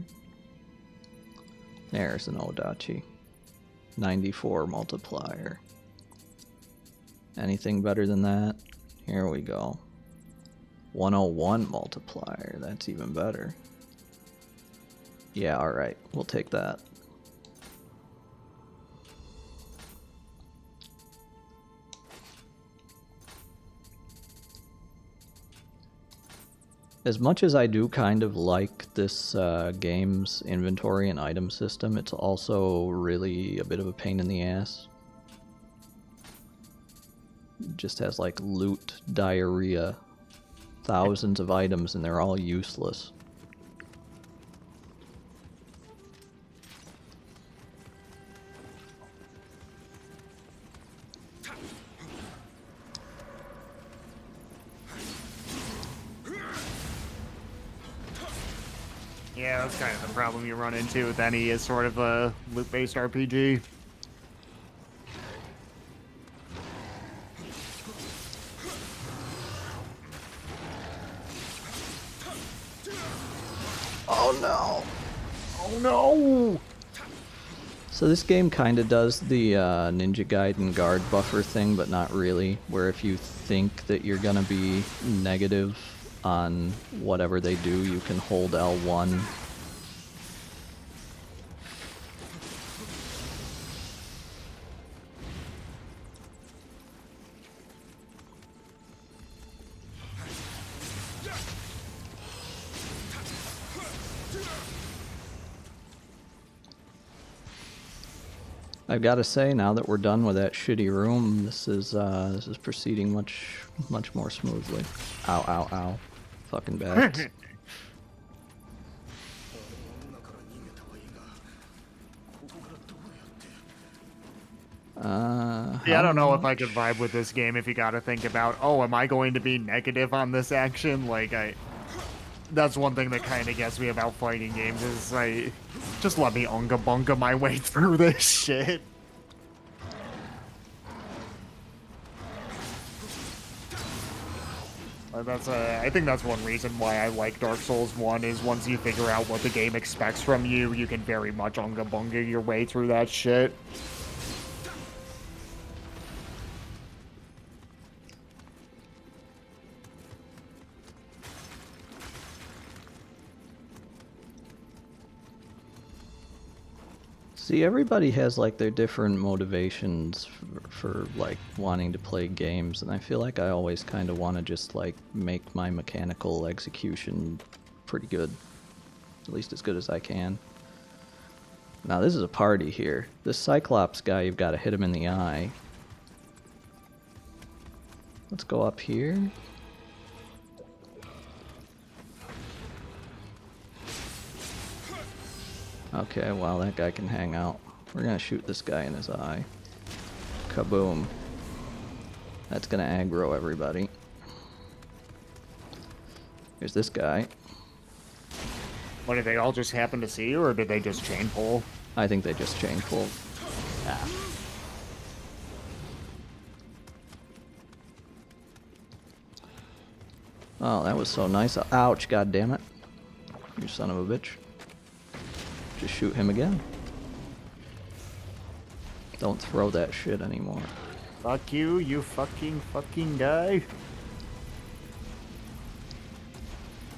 There's an Odachi. 94 multiplier. Anything better than that? Here we go. 101 multiplier. That's even better. Yeah, alright. We'll take that. As much as I do kind of like this game's inventory and item system, it's also really a bit of a pain in the ass. It just has like loot diarrhea. Thousands of items and they're all useless. Yeah, that's kind of the problem you run into with any is sort of a loot-based RPG. Oh no! Oh no! So this game kind of does the Ninja Gaiden guard buffer thing, but not really, where if you think that you're gonna be negative on whatever they do, you can hold L1. I've got to say, now that we're done with that shitty room, this is proceeding much more smoothly. Ow, ow, ow. Fucking bats. Yeah, I don't know if I could vibe with this game if you gotta think about, oh, am I going to be negative on this action? Like, that's one thing that kind of gets me about fighting games is just let me unga bunga my way through this shit. I think that's one reason why I like Dark Souls 1 is once you figure out what the game expects from you, you can very much unga bunga your way through that shit. See, everybody has like their different motivations for like wanting to play games, and I feel like I always kind of want to just like make my mechanical execution pretty good, at least as good as I can. Now this is a party here. This Cyclops guy, you've got to hit him in the eye. Let's go up here. Okay, well, that guy can hang out. We're gonna shoot this guy in his eye. Kaboom. That's gonna aggro everybody. Here's this guy. What, did they all just happen to see you, or did they just chain pull? I think they just chain pulled. Ah. Oh, that was so nice. Ouch, god damn it. You son of a bitch. Just shoot him again. Don't throw that shit anymore. Fuck you, you fucking guy.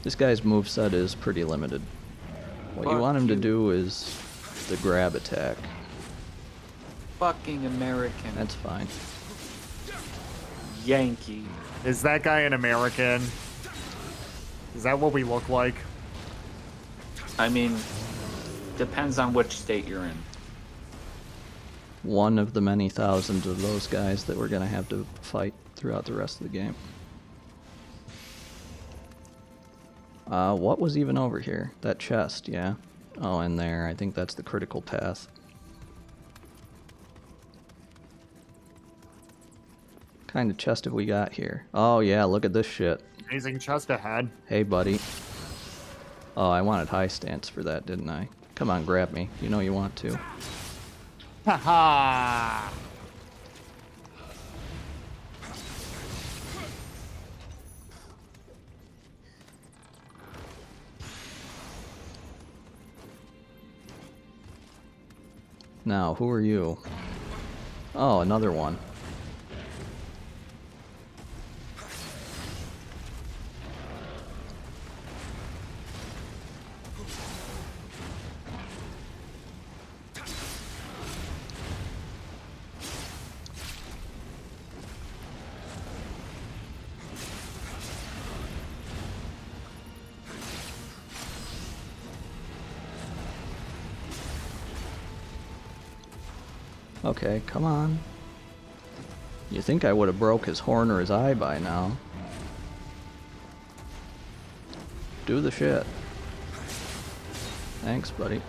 This guy's moveset is pretty limited. What you want him to do is the grab attack. Fucking American. That's fine. Yankee. Is that guy an American? Is that what we look like? I mean, depends on which state you're in. One of the many thousands of those guys that we're gonna have to fight throughout the rest of the game. What was even over here? That chest, yeah. Oh, and there. I think that's the critical path. Kind of chest have we got here? Oh yeah, look at this shit. Amazing chest ahead. Hey, buddy. Oh, I wanted high stance for that, didn't I? Come on, grab me. You know you want to. Haha! Now, who are you? Oh, another one. Okay, come on. You think I would have broke his horn or his eye by now. Do the shit. Thanks, buddy.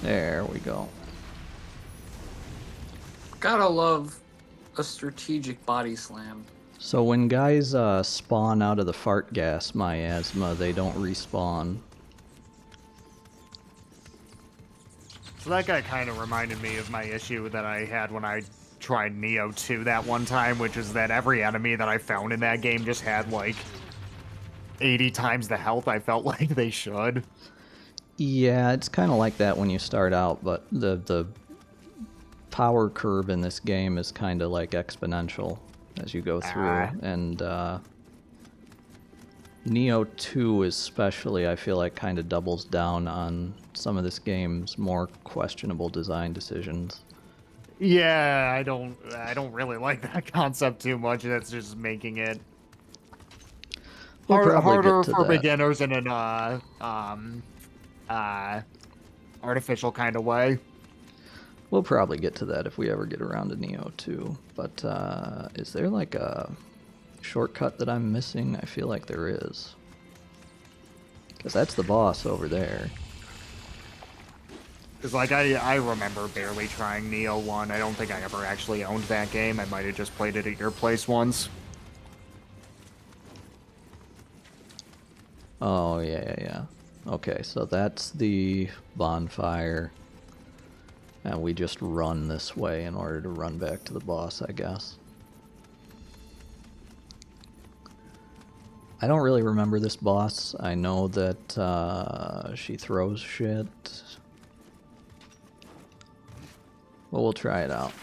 There we go. Gotta love a strategic body slam. So when guys spawn out of the fart gas miasma, they don't respawn. So that guy kind of reminded me of my issue that I had when I tried Nioh 2 that one time, which is that every enemy that I found in that game just had like 80 times the health I felt like they should. Yeah, it's kind of like that when you start out, but the power curve in this game is kind of like exponential as you go through. And Nioh 2 especially, I feel like kind of doubles down on some of this game's more questionable design decisions. Yeah, I don't really like that concept too much. That's just making it We'll probably harder get to for that. beginners in an artificial kind of way. We'll probably get to that if we ever get around to Nioh 2. But is there like a shortcut that I'm missing? I feel like there is. Because that's the boss over there. Because, like, I remember barely trying Nioh 1. I don't think I ever actually owned that game. I might have just played it at your place once. Oh, yeah. Okay, so that's the bonfire. And we just run this way in order to run back to the boss, I guess. I don't really remember this boss. I know that she throws shit. Well, we'll try it out.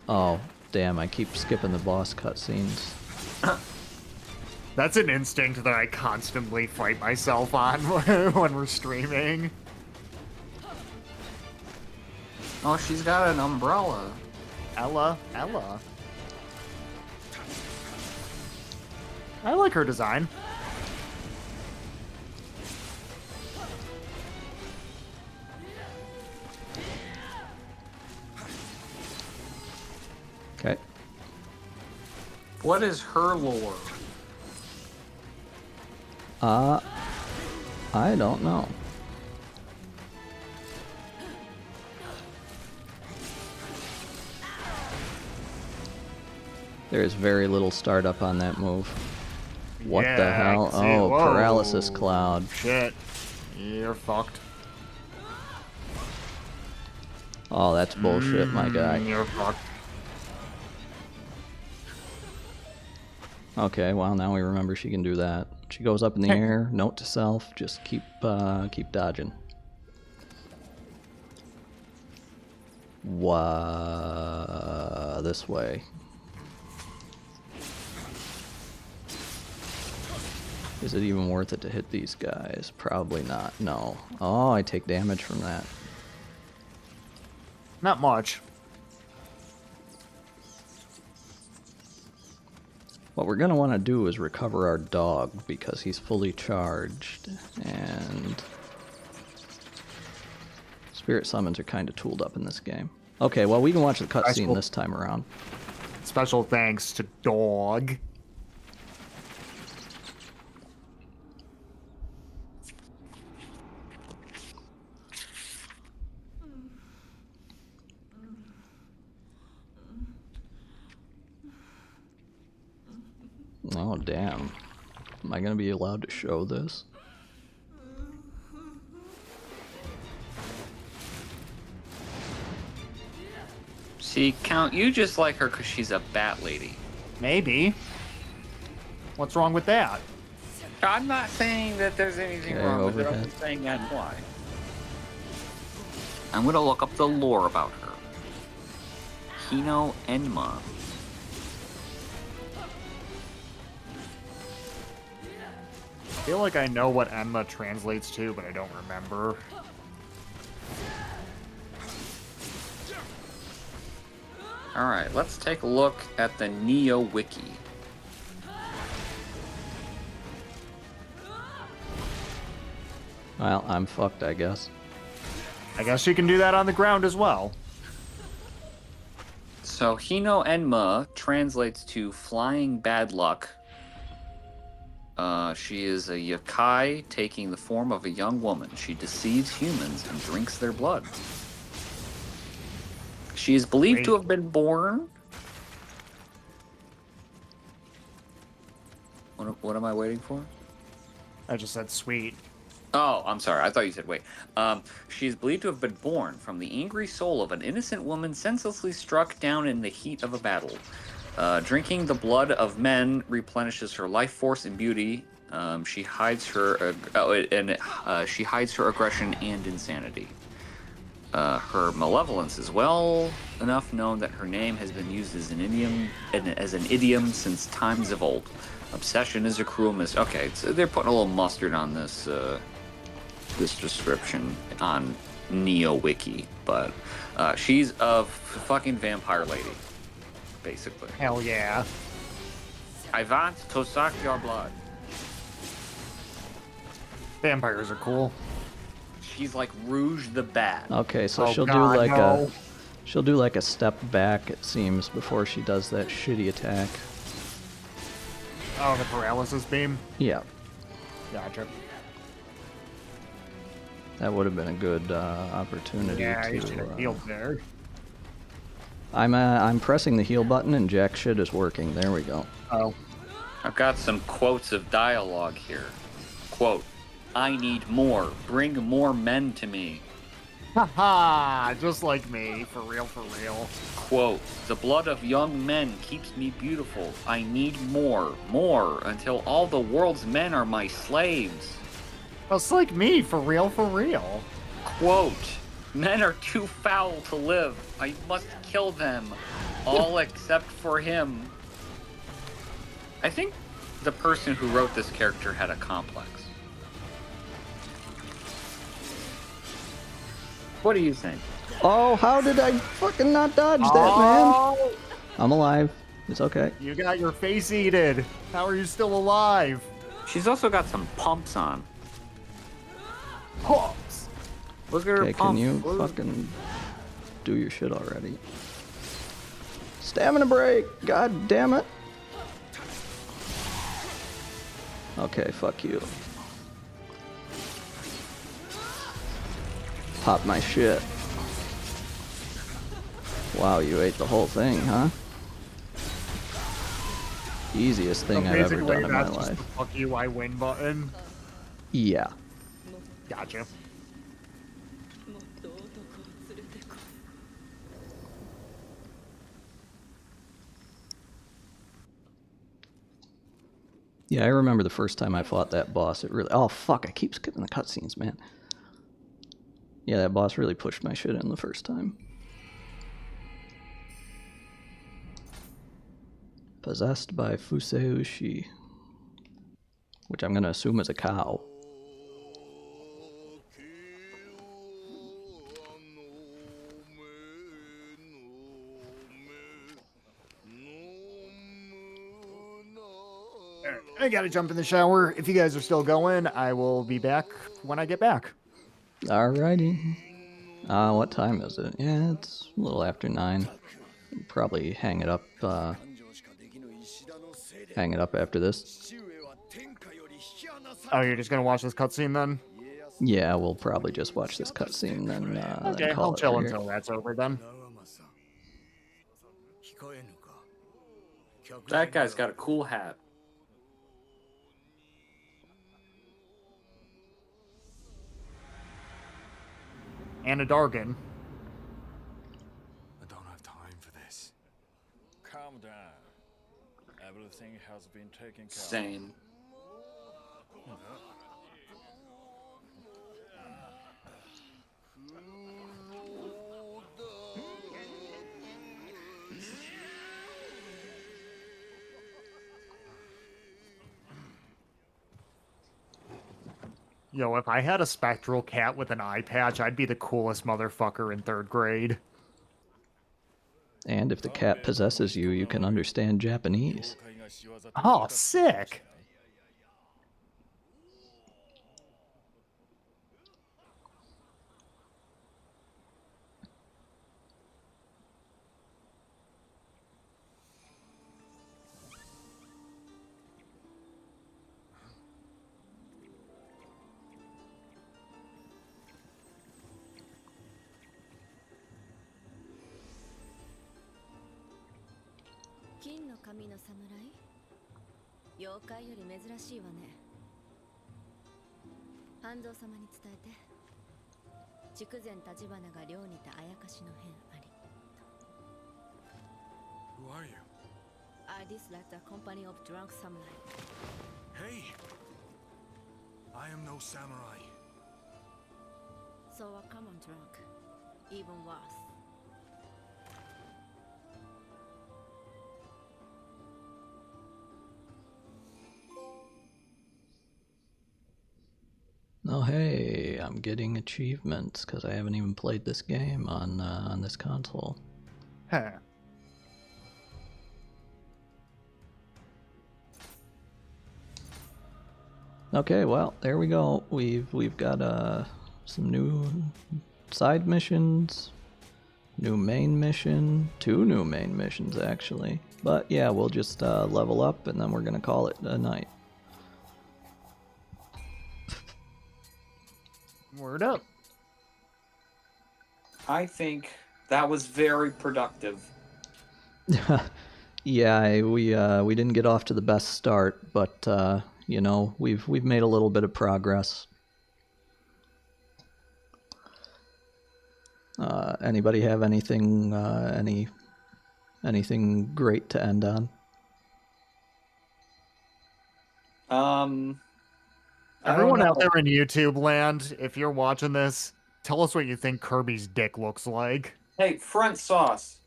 Oh, damn, I keep skipping the boss cutscenes. That's an instinct that I constantly fight myself on when we're streaming. Oh, she's got an umbrella. Ella. I like her design. Okay. What is her lore? I don't know. There is very little startup on that move. What Yeah, the I hell? can see it. Oh, Whoa. paralysis cloud. Shit. You're fucked. Oh, that's bullshit, my guy. You're fucked. Okay, well now we remember she can do that. She goes up in the air. Note to self: just keep dodging. This way. Is it even worth it to hit these guys? Probably not. No. Oh, I take damage from that. Not much. What we're gonna want to do is recover our dog because he's fully charged, and spirit summons are kind of tooled up in this game. Okay, well we can watch the cutscene this time around. Special thanks to dog. Oh damn! Am I gonna be allowed to show this? See, Count, you just like her because she's a bat lady. Maybe. What's wrong with that? I'm not saying that there's anything Okay, wrong with it. I'm overhead. just saying that's why. I'm gonna look up the lore about her. Hino Enma. I feel like I know what Enma translates to, but I don't remember. Alright, let's take a look at the Nioh wiki. Well, I'm fucked, I guess. I guess you can do that on the ground as well. So, Hino Enma translates to flying bad luck. She is a yokai taking the form of a young woman. She deceives humans and drinks their blood. She is believed to have been born. What am I waiting for? I just said sweet. Oh, I'm sorry. I thought you said wait. She is believed to have been born from the angry soul of an innocent woman senselessly struck down in the heat of a battle. Drinking the blood of men replenishes her life force and beauty. She hides her she hides her aggression and insanity. Her malevolence is well enough known that her name has been used as an idiom since times of old. Obsession is a cruel Okay, so they're putting a little mustard on this this description on Nioh Wiki, but she's a fucking vampire lady, basically. Hell yeah. I want to suck your blood. Vampires are cool. She's like Rouge the Bat. Okay, so Oh, she'll God, do like no. she'll do like a step back, it seems, before she does that shitty attack. Oh, the paralysis beam? Yeah, Gotcha. that would have been a good opportunity Yeah, to. you should have healed there. I'm pressing the heal button and jack shit is working. There we go. Oh. I've got some quotes of dialogue here. Quote, I need more. Bring more men to me. Haha, just like me. For real, for real. Quote, the blood of young men keeps me beautiful. I need more, until all the world's men are my slaves. Just like me. For real, for real. Quote, men are too foul to live. I must kill them. All except for him. I think the person who wrote this character had a complex. What do you think? Oh, how did I fucking not dodge that, man? Oh, I'm alive. It's okay. you got your face eated. How are you still alive? She's also got some pumps on. Pumps. Look at her Okay, pumps. can you fucking do your shit already? Stamina break! God damn it! Okay, fuck you. Pop my shit. Wow, you ate the whole thing, huh? Easiest thing I've ever done in my Just life. the fuck you, I win button. Yeah. Gotcha. Yeah, I remember the first time I fought that boss. It really... Oh, fuck, I keep skipping the cutscenes, man. Yeah, that boss really pushed my shit in the first time. Possessed by Fuseushi. Which I'm gonna assume is a cow. I gotta jump in the shower. If you guys are still going, I will be back when I get back. Alrighty. What time is it? Yeah, it's a little after 9. Probably hang it up after this. Oh, you're just gonna watch this cutscene then? Yeah, we'll probably just watch this cutscene, then Okay, then call I'll it chill for here. until that's over then. That guy's got a cool hat. And a Dargan. I don't have time for this. Calm down. Everything has been taken care of. Sane. Yo, if I had a spectral cat with an eye patch, I'd be the coolest motherfucker in 3rd grade. And if the cat possesses you, you can understand Japanese. Oh, sick! Who are you? I dislike the company of drunk samurai. Hey! I am no samurai. So a common drunk. Even worse. Oh hey, I'm getting achievements because I haven't even played this game on this console. Huh. Okay, well there we go. We've got some new side missions, new main mission, 2 new main missions actually. But yeah, we'll just level up and then we're gonna call it a night. Word up. I think that was very productive. Yeah, we didn't get off to the best start, but you know, we've made a little bit of progress. Anybody have anything anything great to end on? Everyone out there in YouTube land, if you're watching this, tell us what you think Kirby's dick looks like. Hey, front sauce.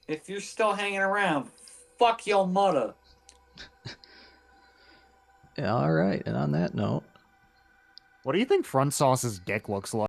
If you're still hanging around, fuck your mother. Yeah, all right. And on that note, What do you think Front Sauce's dick looks like?